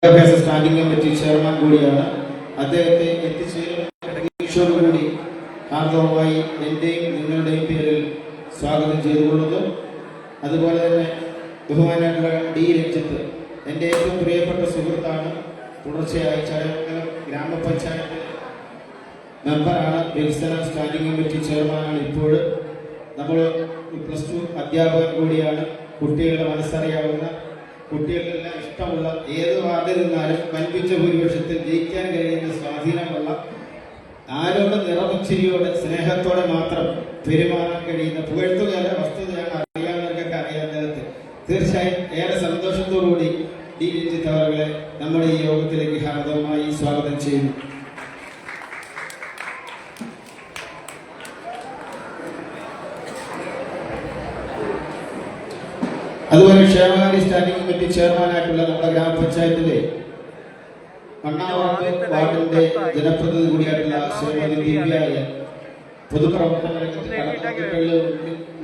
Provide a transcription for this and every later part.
വിദ്യാഭ്യാസ standing committee chairman കൂടിയാണ്. അദ്ദേഹത്തെ എത്തിച്ചേരുന്നതോടുകൂടി ഹാർദവമായി എന്റെയും നിങ്ങളുടെയും പേരിൽ സ്വാഗതം ചെയ്തുകൊള്ളുന്നു. അതുപോലെ തന്നെ ബഹുമാനായിട്ടുള്ള ഡി രഞ്ജിത്ത് എൻ്റെ ഏറ്റവും പ്രിയപ്പെട്ട സുഹൃത്താണ്. തുടർച്ചയായി ചടയമംഗലം ഗ്രാമപഞ്ചായത്ത് മെമ്പറാണ്, വികസന സ്റ്റാൻഡിംഗ് കമ്മിറ്റി ചെയർമാനാണ്. ഇപ്പോൾ നമ്മൾ +2 അധ്യാപകൻ കൂടിയാണ്. കുട്ടികളുടെ മനസ്സറിയാവുന്ന, കുട്ടികൾക്കെല്ലാം ഇഷ്ടമുള്ള, ഏത് വാർഡിൽ നിന്നാലും കൽപ്പിച്ച ഭൂരിപക്ഷത്തിൽ ജയിക്കാൻ കഴിയുന്ന സ്വാധീനമുള്ള, ആരോട് നിറമുച്ചിരിയോടെ സ്നേഹത്തോടെ മാത്രം പെരുമാറാൻ കഴിയുന്ന പുകഴ്ത്തുകാരെ വസ്തുതയാണ് അറിയാവുന്നവർക്കൊക്കെ അറിയാൻ നേരത്തെ. തീർച്ചയായും ഏറെ സന്തോഷത്തോടുകൂടി ഡി രഞ്ജിത്ത് അവരെ നമ്മുടെ ഈ യോഗത്തിലേക്ക് ഹാർദവമായി സ്വാഗതം ചെയ്യുന്നു. അതുപോലെ ക്ഷേമകാര്യ സ്റ്റാൻഡിംഗ് കമ്മിറ്റി ചെയർമാനായിട്ടുള്ള നമ്മുടെ ഗ്രാമപഞ്ചായത്തിലെ മണ്ണാവാർഡ് വാർഡിന്റെ ജനപ്രതിനിധി കൂടിയായിട്ടുള്ള ശ്രീമതി ദിവ്യായ പൊതുപ്രവർത്തന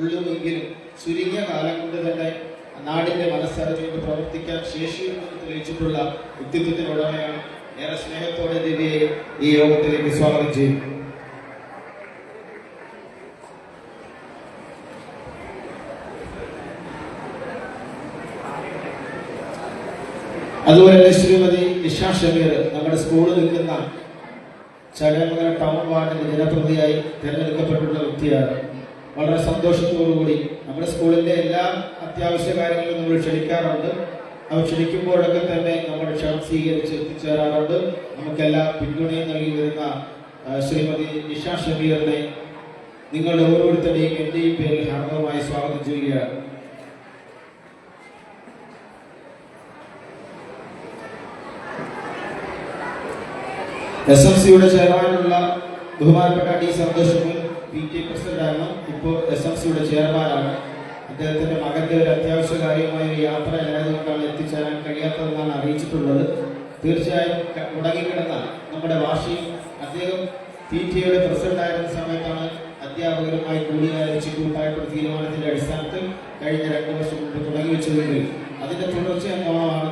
ഉള്ളുമെങ്കിലും ചുരുങ്ങിയ കാലം കൊണ്ട് തന്നെ നാടിന്റെ മനസ്സറിഞ്ഞുകൊണ്ട് പ്രവർത്തിക്കാൻ ശേഷിയുണ്ടെന്ന് തെളിയിച്ചിട്ടുള്ള വ്യക്തിത്വത്തിനുടമയാണ്. ഏറെ സ്നേഹത്തോടെ ദിവ്യയെ ഈ യോഗത്തിലേക്ക് സ്വാഗതം ചെയ്യും. അതുപോലെ തന്നെ ശ്രീമതി നിഷ ഷമീർ നമ്മുടെ സ്കൂളിൽ നിൽക്കുന്ന ചടയമംഗലം ടൗൺ വാർഡിന്റെ ജനപ്രതിയായി തിരഞ്ഞെടുക്കപ്പെട്ടുള്ള വ്യക്തിയാണ്. വളരെ സന്തോഷത്തോടുകൂടി നമ്മുടെ സ്കൂളിന്റെ എല്ലാ അത്യാവശ്യ കാര്യങ്ങളും നമ്മൾ ക്ഷണിക്കാറുണ്ട്. അവ ക്ഷണിക്കുമ്പോഴൊക്കെ തന്നെ നമ്മൾ ക്ഷണം സ്വീകരിച്ച് എത്തിച്ചേരാറുണ്ട്. നമുക്കെല്ലാം പിന്തുണയും നൽകി വരുന്ന ശ്രീമതി നിഷ ഷമീറിനെ നിങ്ങളുടെ ഓരോരുത്തരുടെയും എന്റെയും പേരിൽ ഹാർദവമായി സ്വാഗതം ചെയ്യുകയാണ്. SMCയുടെ ചെയർമാനുള്ള ബഹുമാനപ്പെട്ട ഡി സന്തോഷ് PTA പ്രസിഡന്റാണ്. ഇപ്പോൾ SMCയുടെ ചെയർമാനാണ്. അദ്ദേഹത്തിന്റെ മകന്റെ ഒരു അത്യാവശ്യ കാര്യമായ ഒരു യാത്രയിലായതുകൊണ്ടാണ് എത്തിച്ചേരാൻ കഴിയാത്തതെന്നാണ് അറിയിച്ചിട്ടുള്ളത്. തീർച്ചയായും മുടങ്ങിക്കിടന്ന നമ്മുടെ വാർഷികം അദ്ദേഹം PTA പ്രസിഡന്റായിരുന്ന സമയത്താണ് അധ്യാപകരുമായി കൂടിയാലോചിച്ച് കൂട്ടായിട്ടുള്ള തീരുമാനത്തിന്റെ അടിസ്ഥാനത്തിൽ കഴിഞ്ഞ 2 വർഷം മുമ്പ് തുടങ്ങി വെച്ചതെങ്കിൽ അതിന്റെ തുടർച്ചയാണ്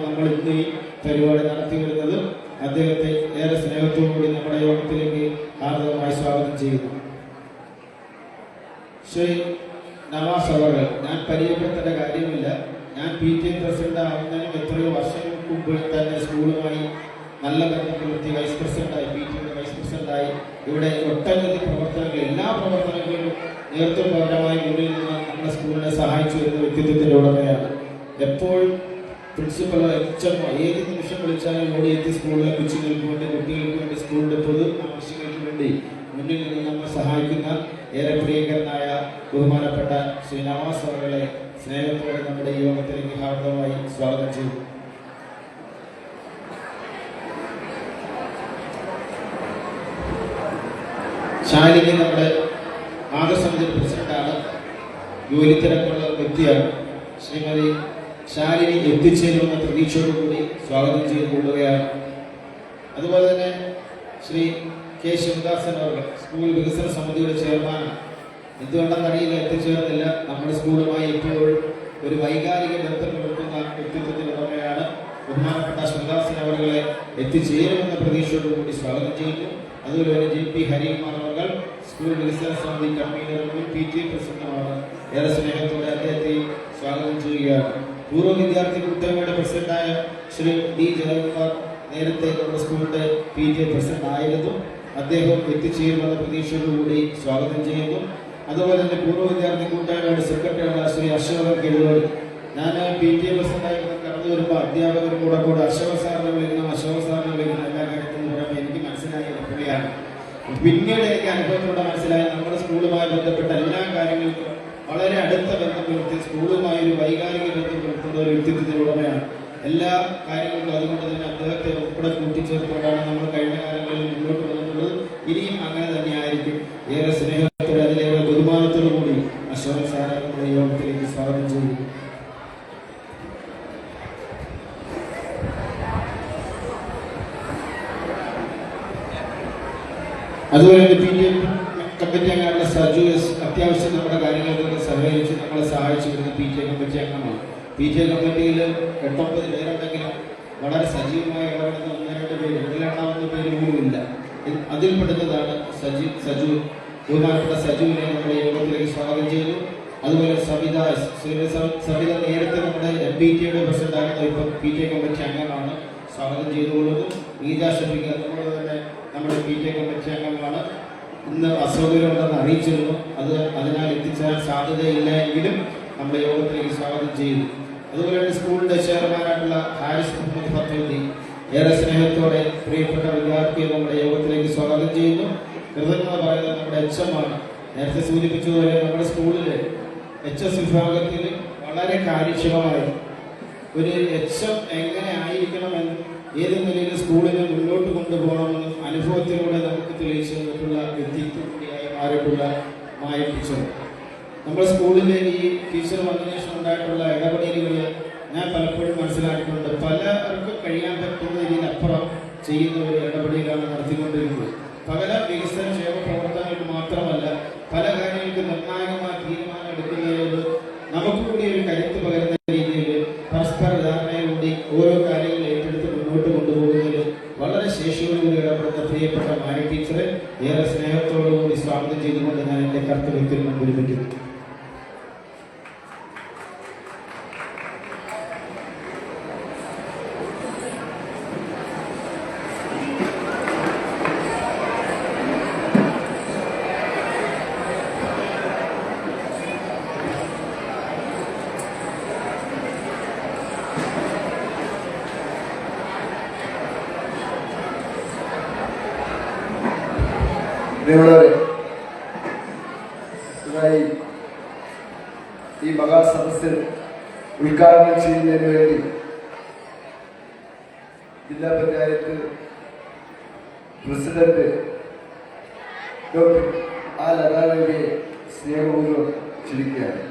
നമ്മൾ ഇന്ന് ഈ പരിപാടി നടത്തി വരുന്നത്. അദ്ദേഹത്തെ ഏറെ സ്നേഹത്തോടുകൂടി നമ്മുടെ യോഗത്തിലേക്ക് ഹാർദവമായി സ്വാഗതം ചെയ്യുന്നു. ശ്രീ നവാസ് അവர்கள், ഞാൻ പരിചയപ്പെടുത്തേണ്ട കാര്യമില്ല. ഞാൻ PTA പ്രസിഡന്റ് ആവുന്നതിനും എത്രയോ വർഷങ്ങൾക്ക് മുമ്പ് തന്നെ സ്കൂളുമായി നല്ല ബന്ധം പുലർത്തി വൈസ് പ്രസിഡന്റായി, PTA വൈസ് പ്രസിഡന്റായി ഇവിടെ ഒട്ടനവധി പ്രവർത്തനങ്ങൾ, എല്ലാ പ്രവർത്തനങ്ങളിലും നേതൃത്വപരമായി മുന്നിൽ നിന്ന് നമ്മുടെ സ്കൂളിനെ സഹായിച്ചു വരുന്ന വ്യക്തിത്വത്തിന്റെ ഉടമയാണ്. എപ്പോഴും പ്രിൻസിപ്പൽ HM ഏത് നിമിഷം വിളിച്ചാലും ഓടിയെത്തി സ്കൂളിലെ കൊച്ചുങ്ങൾക്ക് വേണ്ടി, കുട്ടികൾക്ക് വേണ്ടി, സ്കൂളിന്റെ പൊതു ആവശ്യങ്ങൾക്ക് വേണ്ടി മുന്നിൽ നിന്ന് നമ്മൾ സഹായിക്കുന്ന ഏറെ പ്രിയങ്കരനായ ബഹുമാനപ്പെട്ട ശ്രീ നവാസ് അവരെ സ്നേഹത്തോടെ നമ്മുടെ ഈ യോഗത്തിലേക്ക് ഹാർദവമായി സ്വാഗതം ചെയ്തു. ശാലിനി നമ്മുടെ മാതൃസമിതി പ്രസിഡന്റാണ്, ജോലി തിരക്കുള്ള വ്യക്തിയാണ്. ശ്രീമതി ശാലിനി എത്തിച്ചേരുമെന്ന പ്രതീക്ഷയോടുകൂടി സ്വാഗതം ചെയ്തുകൊള്ളുകയാണ്. അതുപോലെ തന്നെ ശ്രീ K ശിവദാസൻ അവർ സ്കൂൾ വികസന സമിതിയുടെ ചെയർമാനാണ്. എന്തുകൊണ്ടെന്നറിയില്ല എത്തിച്ചേർന്നില്ല. നമ്മുടെ സ്കൂളുമായി ഇപ്പോഴും ഒരു വൈകാരിക ബന്ധം പുലർത്തുന്ന വ്യക്തിത്വത്തിനുടമയാണ്. ബഹുമാനപ്പെട്ട ശിവദാസൻ അവരെ എത്തിച്ചേരുമെന്ന പ്രതീക്ഷയോടുകൂടി സ്വാഗതം ചെയ്യുന്നു. അതുപോലെ തന്നെ JP ഹരികുമാർ അവർ സ്കൂൾ വികസന സമിതി കൺവീനറും PTA പ്രസിഡന്റുമാണ്. ഏറെ സ്നേഹത്തോടെ അദ്ദേഹത്തെ സ്വാഗതം ചെയ്യുകയാണ്. പൂർവ്വ വിദ്യാർത്ഥി കൂട്ടായ്മയുടെ പ്രസിഡന്റായ ശ്രീ D ജയകുമാർ നേരത്തെ നമ്മുടെ സ്കൂളിന്റെ PTA പ്രസിഡന്റ് ആയിരുന്നു. അദ്ദേഹം എത്തിച്ചേരുമെന്ന പ്രതീക്ഷയോടുകൂടി സ്വാഗതം ചെയ്യുന്നു. അതുപോലെ തന്നെ പൂർവ്വ വിദ്യാർത്ഥി കൂട്ടായ്മയുടെ സെക്രട്ടറിയാണ് ശ്രീ അശോകൻ കിഴോട്. ഞാൻ PTA പ്രസിഡന്റായി കടന്നു വരുമ്പോൾ അധ്യാപകരും കൂടെ അശോക് സാറിനെ വിളിക്കണം, അശോക് സാറിനെ വിളിക്കണം എല്ലാ കാര്യത്തിലും പറയുമ്പോൾ എനിക്ക് മനസ്സിലായി പുള്ളിയാണ്. പിന്നീട് എനിക്ക് അനുഭവത്തോടെ മനസ്സിലായി നമ്മുടെ സ്കൂളുമായി ബന്ധപ്പെട്ട എല്ലാ കാര്യങ്ങൾക്കും വളരെ അടുത്ത ബന്ധം പുലർത്തി സ്കൂളുമായി ഒരു വൈകാരിക ബന്ധം പുലർത്തുന്ന ഒരു വ്യക്തിത്വത്തിനുടമയാണ്. എല്ലാ കാര്യങ്ങൾക്കും അതുകൊണ്ട് തന്നെ അദ്ദേഹത്തെ ഉൾപ്പെടെ കൂട്ടിച്ചേർത്തുകൊണ്ടാണ് നമ്മൾ കഴിഞ്ഞ കാലങ്ങളിൽ മുന്നോട്ട് വന്നിട്ടുള്ളത്. ഇനിയും അങ്ങനെ തന്നെ ആയിരിക്കും. ഏറെ സ്നേഹത്തോടെ അതിലേറെ ബഹുമാനത്തോടു കൂടി അശോക് സാറെ നമ്മുടെ യോഗത്തിലേക്ക് സ്വാഗതം ചെയ്തു. അതുപോലെ PTA കമ്മിറ്റി അംഗങ്ങളുടെ സജു എസ് അത്യാവശ്യം നമ്മുടെ കാര്യങ്ങൾക്ക് സഹകരിച്ച് നമ്മളെ സഹായിച്ചു വരുന്ന PTA കമ്മിറ്റി അംഗമാണ്. PTA കമ്മിറ്റിയിൽ 8-9 പേരുണ്ടെങ്കിലും വളരെ സജീവമായി ഇടപെടുന്ന ഒന്ന് രണ്ട് പേര്, ഇതിലെണ്ണാവുന്ന പേര് പോലുമില്ല. അതിൽപ്പെടുന്നതാണ് സജു. ബഹുമാനപ്പെട്ട സജുവിനെ നമ്മുടെ യോഗത്തിലേക്ക് സ്വാഗതം ചെയ്തു. അതുപോലെ സവിത നേരത്തെ നമ്മുടെ MBTയുടെ പ്രസിഡന്റാകുന്ന ഇപ്പോൾ PTA കമ്മിറ്റി അംഗമാണ്, സ്വാഗതം ചെയ്തുകൊള്ളുന്നു. ഗീത ഷഫീഖ് അതുപോലെ തന്നെ നമ്മുടെ PTA കമ്മിറ്റി അംഗമാണ്. ഇന്ന് അസൗകര്യമുണ്ടെന്ന് അറിയിച്ചിരുന്നു, അതിനാൽ എത്തിച്ചേരാൻ സാധ്യതയില്ല എങ്കിലും നമ്മുടെ യോഗത്തിലേക്ക് സ്വാഗതം ചെയ്തു. അതുപോലെ തന്നെ സ്കൂളിന്റെ ചെയർമാനായിട്ടുള്ള ഹാരിസ് മുഹമ്മദ് ഫത്തൂദി ഏറെ സ്നേഹത്തോടെ പ്രിയപ്പെട്ട വിദ്യാർത്ഥിയെ നമ്മുടെ യോഗത്തിലേക്ക് സ്വാഗതം ചെയ്യുന്നു. കൃതജ്ഞത പറയുന്നത് നമ്മുടെ HM ആണ്. നേരത്തെ സൂചിപ്പിച്ചതുപോലെ നമ്മുടെ സ്കൂളിലെ HS വിഭാഗത്തിൽ വളരെ കാര്യക്ഷമമായി ഒരു HM എങ്ങനെ ആയിരിക്കണമെന്നും ഏത് നിലയിൽ സ്കൂളിനെ മുന്നോട്ട് കൊണ്ടുപോകണമെന്നും അനുഭവത്തിലൂടെ നമുക്ക് തെളിയിച്ചു തന്നിട്ടുള്ള വ്യക്തിത്വം കൂടിയായി മാറിയിട്ടുള്ള മായ ടീച്ചർ. നമ്മുടെ സ്കൂളിലെ ഈ ടീച്ചർ വന്നതിന് ശേഷം ഉണ്ടായിട്ടുള്ള ഇടപെടലുകൾ ഞാൻ പലപ്പോഴും മനസ്സിലാക്കിയിട്ടുണ്ട്. പലർക്കും കഴിയാൻ പറ്റുന്ന രീതിയിലപ്പുറം ചെയ്യുന്ന ഒരു ഇടപെടലാണ് നടത്തിക്കൊണ്ടിരിക്കുന്നത്. പല വികസന ക്ഷേമ പ്രവർത്തനങ്ങൾക്ക് മാത്രമല്ല, പല കാര്യങ്ങൾക്ക് നിർണായകമായ തീരുമാനം എടുക്കുന്നതിനോട് നമുക്ക് കൂടി ഒരു കരുത്ത് പകരുന്ന രീതിയിൽ പരസ്പര ധാരണയിലൂടെ ഓരോ കാര്യങ്ങൾ ഏറ്റെടുത്ത് മുന്നോട്ട് കൊണ്ടുപോകുന്നതിൽ വളരെ ശേഷിയോടുകൂടി ഇടപെടുന്ന പ്രിയപ്പെട്ട മായ ടീച്ചറെ ഏറെ സ്നേഹത്തോടുകൂടി സ്വാഗതം ചെയ്തുകൊണ്ട് ഞാൻ എൻ്റെ കർത്തവ്യത്തിൽ മുമ്പിൽ പറ്റുന്നു. ഈ മഹാസദസ്സിൽ ഉദ്ഘാടനം ചെയ്യുന്നതിന് വേണ്ടി ജില്ലാ പഞ്ചായത്ത് പ്രസിഡന്റ് ഡോക്ടർ ലതാദേവിയെ സ്നേഹപൂർവ്വം ക്ഷണിക്കുകയാണ്.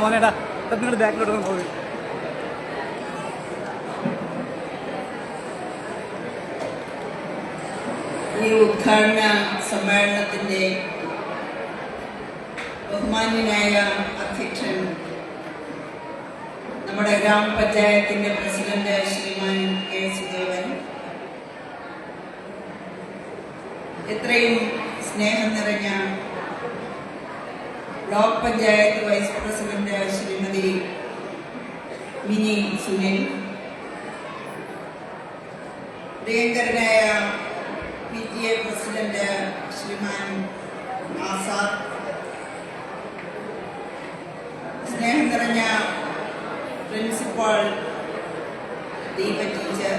മോനേടാ നിങ്ങൾ ബാക്കിലോട്ട് പോയി. ഈ ഉദ്ഘാടന സമ്മേളനത്തിന്റെ ബഹുമാന്യനായ അധ്യക്ഷൻ നമ്മുടെ ഗ്രാമപഞ്ചായത്തിന്റെ പ്രസിഡന്റ് ശ്രീമാൻ കെ സുദേവൻ, എത്രയും സ്നേഹം നിറഞ്ഞ block panchayat vice president Shrimati Mini Sunil, പ്രിയങ്കരനായ PTA പ്രസിഡന്റ് ശ്രീമാൻ ആസാദ്, സ്നേഹം നിറഞ്ഞ പ്രിൻസിപ്പൽ ദീപ ടീച്ചർ,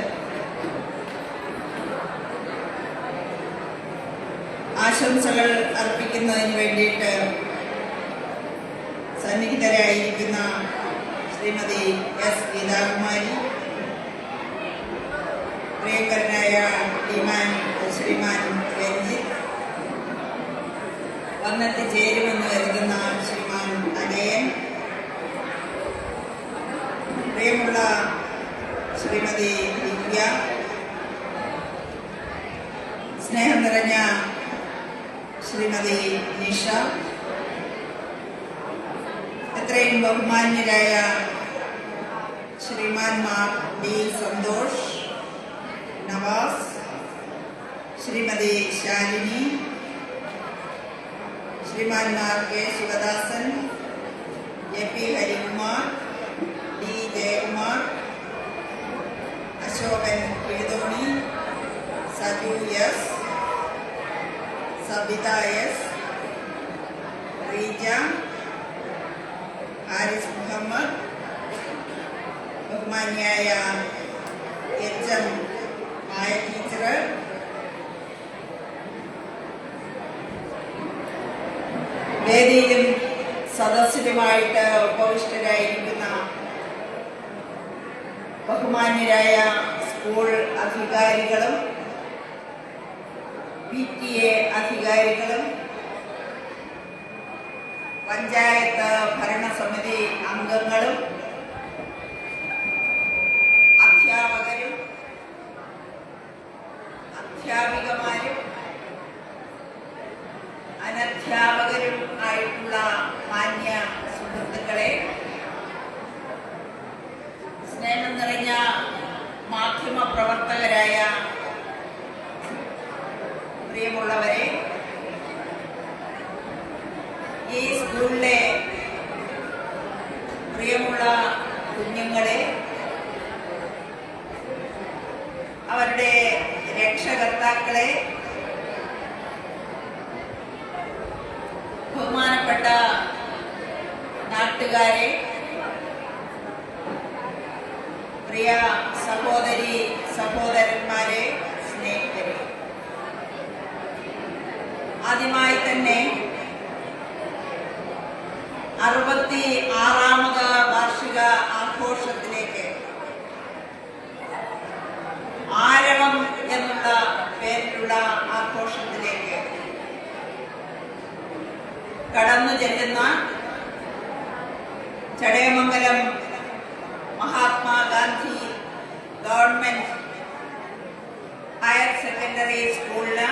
ആശംസകൾ അർപ്പിക്കുന്നതിന് വേണ്ടിയിട്ട് സന്നിഹിതരായിരിക്കുന്ന ശ്രീമതി എസ് ഗീതാകുമാരി, പ്രിയങ്കരനായ ശ്രീമാൻ രഞ്ജിത്ത്, വന്നെത്തിച്ചേരുമെന്ന് കരുതുന്ന ശ്രീമാൻ അജയൻ, പ്രിയമുള്ള ശ്രീമതി ദിവ്യ, സ്നേഹം നിറഞ്ഞ ശ്രീമതി നിഷ, എത്രയും ബഹുമാന്യരായ ശ്രീമാൻമാർ ഡി സന്തോഷ്, നവാസ്, ശ്രീമതി ശാലിനി, ശ്രീമാൻമാർ K Sivadasan, A P Harikumar, D Jayakumar, Ashokan Kizhuthoni, Saju S, Sabitha S, Reeja, Haris Muhammad, ബഹുമാന്യായ എച്ച് എം മായ ടീച്ചർ, വേദിയിലും സദസ്സിലുമായിട്ട് ഉപവിഷ്ടരായിരിക്കുന്ന ബഹുമാന്യരായ സ്കൂൾ അധികാരികളും PTA അധികാരികളും പഞ്ചായത്ത് ഭരണസമിതി അംഗങ്ങളും അധ്യാപകരും അധ്യാപികമാരും അനധ്യാപകരും ആയിട്ടുള്ള മാന്യ സുഹൃത്തുക്കളെ, സ്നേഹം നിറഞ്ഞ മാധ്യമ പ്രവർത്തകരായ പ്രിയമുള്ളവരെ, ഈ സ്കൂളിലെ പ്രിയമുള്ള കുഞ്ഞുങ്ങളെ, അവരുടെ രക്ഷകർത്താക്കളെ, ബഹുമാനപ്പെട്ട നാട്ടുകാരെ, പ്രിയ സഹോദരി സഹോദരന്മാരെ, സ്നേഹിതരെ, ആദ്യമായി തന്നെ 66ാമത് വാർഷിക ആഘോഷത്തിലേക്ക് ആരവം എന്നുള്ള പേരിലുള്ള ആഘോഷത്തിലേക്ക് കടന്നു ചെല്ലുന്ന Chadayamangalam Mahatma Gandhi government higher secondary സ്കൂളിന്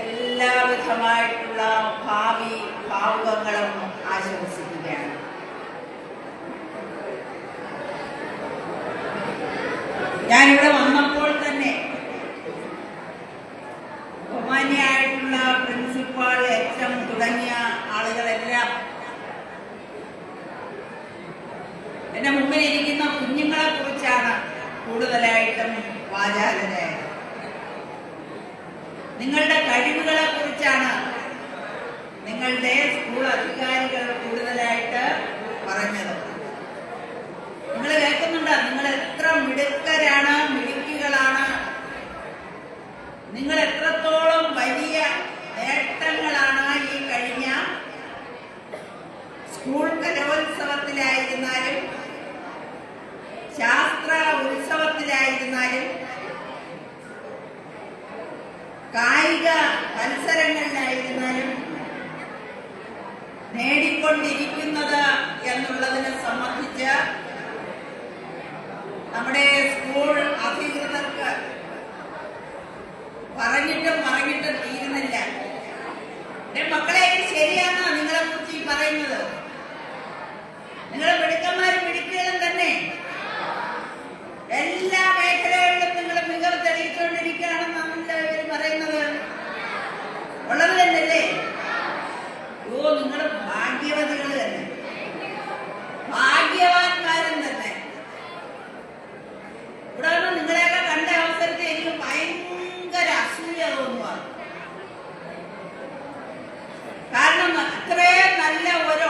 എല്ലാവിധമായിട്ടുള്ള ഭാവി ഭാവുകങ്ങളും ആശംസിക്കുകയാണ്. ഞാനിവിടെ വന്നപ്പോൾ തന്നെ ബഹുമാന്യായിട്ടുള്ള പ്രിൻസിപ്പാൾ, HM തുടങ്ങിയ ആളുകളെല്ലാം എന്റെ മുമ്പിലിരിക്കുന്ന കുഞ്ഞുങ്ങളെ കുറിച്ചാണ് കൂടുതലായിട്ടും വാചാലരായത്. നിങ്ങളുടെ കഴിവുകളെ കുറിച്ചാണ് നിങ്ങളുടെ സ്കൂൾ അധികാരികൾ കൂടുതലായിട്ട് പറഞ്ഞത്. നിങ്ങൾ കേൾക്കുന്നുണ്ടോ? നിങ്ങൾ എത്ര മിടുക്കരാണ്, മിടുക്കികളാണ്, നിങ്ങൾ എത്രത്തോളം വലിയ നേട്ടങ്ങളാണ് ഈ കഴിഞ്ഞ സ്കൂൾ കലോത്സവത്തിലായിരുന്നാലും ശാസ്ത്ര ഉത്സവത്തിലായിരുന്നാലും കായിക മത്സരങ്ങളിലായിരുന്നാലും നേടിക്കൊണ്ടിരിക്കുന്നത് എന്നുള്ളതിനെ സംബന്ധിച്ച് നമ്മുടെ സ്കൂൾ അധികൃതർക്ക് പറഞ്ഞിട്ടും തീരുന്നില്ല. മക്കളെ, ശരിയാണോ നിങ്ങളെ കുറിച്ച് ഈ പറയുന്നത്? നിങ്ങളെ മിടുക്കന്മാരും മിടുക്കുകളും തന്നെ എല്ലാ മേഖലകളിലും നിങ്ങൾ മികവ് തെളിയിച്ചുകൊണ്ടിരിക്കുകയാണെന്നാണല്ലോ ഇവർ പറയുന്നത്. ഉള്ളത് തന്നെയല്ലേ? നിങ്ങൾ ഭാഗ്യവതികൾ തന്നെ, ഭാഗ്യവാന്മാരും തന്നെ. ഇവിടെ നിങ്ങളെയൊക്കെ കണ്ട അവസരത്തിൽ എനിക്ക് ഭയങ്കര അസൂയ തോന്നുക. കാരണം അത്രയും നല്ല ഒരു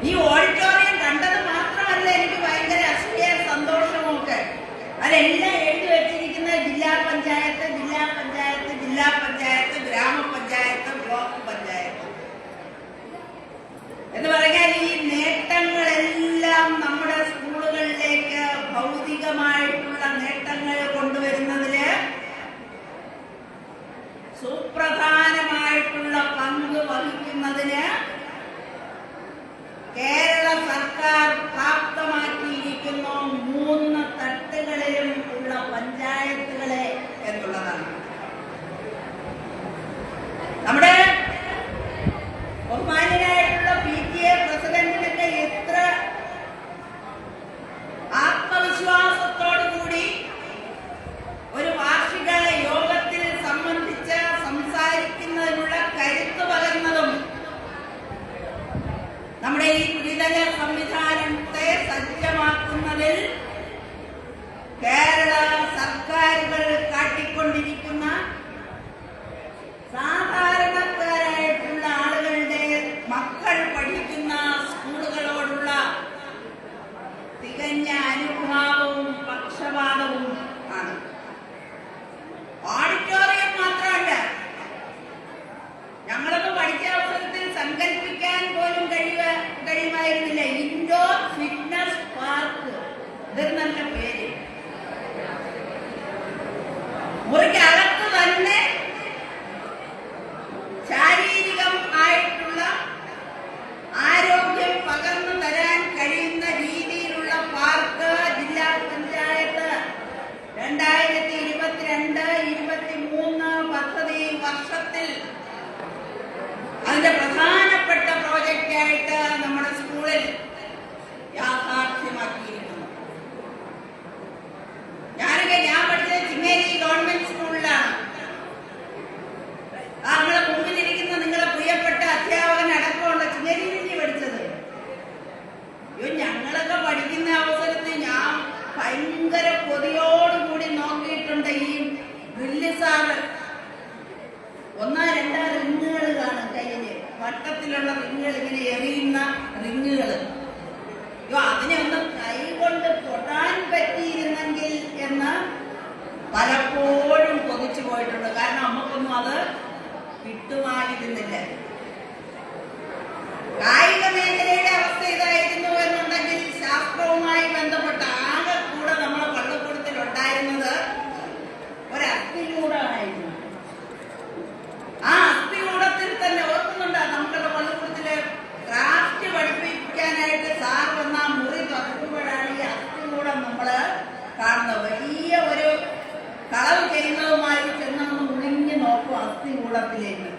ഈ ഓഡിറ്റോറിയം കണ്ടത് മാത്രമല്ല എനിക്ക് ഭയങ്കര അസൂയ സന്തോഷവും ഒക്കെ. അതെല്ലാം എഴുതി വെച്ചിരിക്കുന്ന ജില്ലാ പഞ്ചായത്ത്, ജില്ലാ പഞ്ചായത്ത്, ജില്ലാ പഞ്ചായത്ത്, ഗ്രാമപഞ്ചായത്ത്, ബ്ലോക്ക് പഞ്ചായത്ത് എന്ന് പറഞ്ഞാൽ ഈ നേട്ടങ്ങളെല്ലാം നമ്മുടെ സ്കൂളുകളിലേക്ക് ഭൗതികമായിട്ടുള്ള നേട്ടങ്ങൾ കൊണ്ടുവരുന്നതില് സുപ്രധാനമായിട്ടുള്ള പങ്ക് വഹിക്കുന്നതിന് കേരള സർക്കാർ പ്രാപ്തമാക്കിയിരിക്കുന്നു 3 തട്ടുകളിലും ഉള്ള പഞ്ചായത്തുകളെ എന്നുള്ളതാണ്. നമ്മുടെ ബഹുമാന്യനായിട്ടുള്ള PTA പ്രസിഡന്റിനൊക്കെ എത്ര ആത്മവിശ്വാസത്തോടു കൂടി ഒരു വാർഷിക യോഗത്തിൽ സംബന്ധിച്ച് സംസാരിക്കുന്നതിനുള്ള കരുത്ത് പകർന്നതും നമ്മുടെ ഈ ത്രിതല സംവിധാനത്തെ സജ്ജമാക്കുന്നതിൽ കേരള സർക്കാരുകൾ കാട്ടിക്കൊണ്ടിരിക്കുന്ന സാധാരണക്കാരായിട്ടുള്ള ആളുകളുടെ മക്കൾ പഠിക്കുന്ന സ്കൂളുകളോടുള്ള തികഞ്ഞ അനുഭാവവും പക്ഷപാതവും ആണ്. ഓഡിറ്റോറിയം മാത്രമല്ല, ഞങ്ങളൊക്കെ പഠിച്ച അവസരത്തിൽ സങ്കല്പിക്കാൻ പോലും കഴിയുമായിരുന്നില്ല ഇൻഡോർ ഫിറ്റ്നസ് പാർക്ക്. ഇതൊരു നല്ല പേര്. മുറിക്കകത്ത് തന്നെ ശാരീരികം ആയിട്ടുള്ള ആരോഗ്യം പകർന്നു തരാൻ കഴിയുന്ന രീതിയിലുള്ള പാർക്ക് ജില്ലാ പഞ്ചായത്ത് 2022-23 പദ്ധതി വർഷത്തിൽ അതിന്റെ പ്രധാനപ്പെട്ട പ്രോജക്റ്റായിട്ട് നമ്മുടെ സ്കൂളിൽ യാഥാർത്ഥ്യമാക്കിയിരിക്കുന്നു. ഞാൻ പഠിച്ചത് ചിങ്ങേരി ഗവൺമെന്റ് സ്കൂളിലാണ്. നിങ്ങളെ മുമ്പിലിരിക്കുന്ന നിങ്ങളെ പ്രിയപ്പെട്ട അധ്യാപകൻ അടക്കമുള്ള ചിങ്ങേരിയിലല്ലേ പഠിച്ചത്? ഞങ്ങളൊക്കെ പഠിക്കുന്ന അവസരത്തിൽ ഞാൻ ഭയങ്കര കൊതിയോടുകൂടി നോക്കിയിട്ടുണ്ട്. ഈ ഡ്രില്ല് സാറ് 1-2 റിങ്ങുകൾ കാണും കയ്യില്, വട്ടത്തിലുള്ള റിങ്ങുകൾ, ഇങ്ങനെ എറിയുന്ന റിങ്ങുകൾ. അതിനെ ഒന്ന് കൈകൊണ്ട് തൊടാൻ പറ്റിയിരുന്നെങ്കിൽ എന്ന് പലപ്പോഴും കൊതിച്ചു പോയിട്ടുണ്ട്. കാരണം നമുക്കൊന്നും അത് കിട്ടുമായിരുന്നില്ല. കായിക മേഖലയുടെ അവസ്ഥ ഇതായിരുന്നു എന്നുണ്ടെങ്കിൽ ശാസ്ത്രവുമായി ബന്ധപ്പെട്ട ആകെ കൂടെ നമ്മളെ പള്ളിക്കൂടത്തിൽ ഉണ്ടായിരുന്നത് ഒരസ്ഥികൂടമായിരുന്നു. ആ അസ്ഥികൂടത്തിൽ തന്നെ ഓർക്കുന്നുണ്ട്, നമ്മുടെ പള്ളിക്കൂടത്തില് ക്രാഫ്റ്റ് പഠിപ്പിക്കാനായിട്ട് സാർ വന്ന മുറി തുറക്കുമ്പോഴാണ് ഈ അസ്ഥികൂടം നമ്മള് കാണുന്നത്. വലിയ ഒരു കളവ് ചെയ്യുന്നതുമായി ചെന്നൊന്ന് മുണിഞ്ഞു നോക്കും അസ്ഥികൂടത്തിലേക്ക്.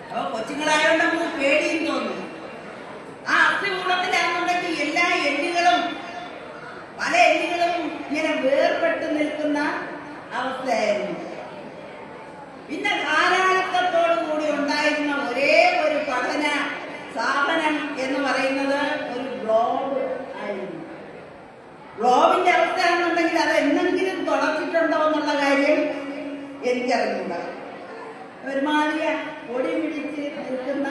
അപ്പൊ കൊച്ചുങ്ങളായോണ്ട് നമുക്ക് പേടിയും തോന്നും. ആ അസ്ഥികൂടത്തിലാണെന്നുണ്ടെങ്കിൽ എല്ലാ എല്ലുകളും, പല എല്ലുകളും ഇങ്ങനെ വേർപെട്ട് നിൽക്കുന്ന അവസ്ഥയായിരുന്നു. പിന്നെ ധാരാളിത്തത്തോടു കൂടി ഉണ്ടായിരുന്ന ഒരേ ഒരു പഠന സ്ഥാപനം എന്ന് പറയുന്നത് ഒരു ഗ്ലോബ് ആയിരുന്നു. ഗ്ലോബിന്റെ അവസ്ഥ ആണെന്നുണ്ടെങ്കിൽ അത് എന്തെങ്കിലും തുടച്ചിട്ടുണ്ടോ എന്നുള്ള കാര്യം എനിക്കറിഞ്ഞൂടാ. ഒരുമാതിരി പൊടി പിടിച്ച് നിൽക്കുന്ന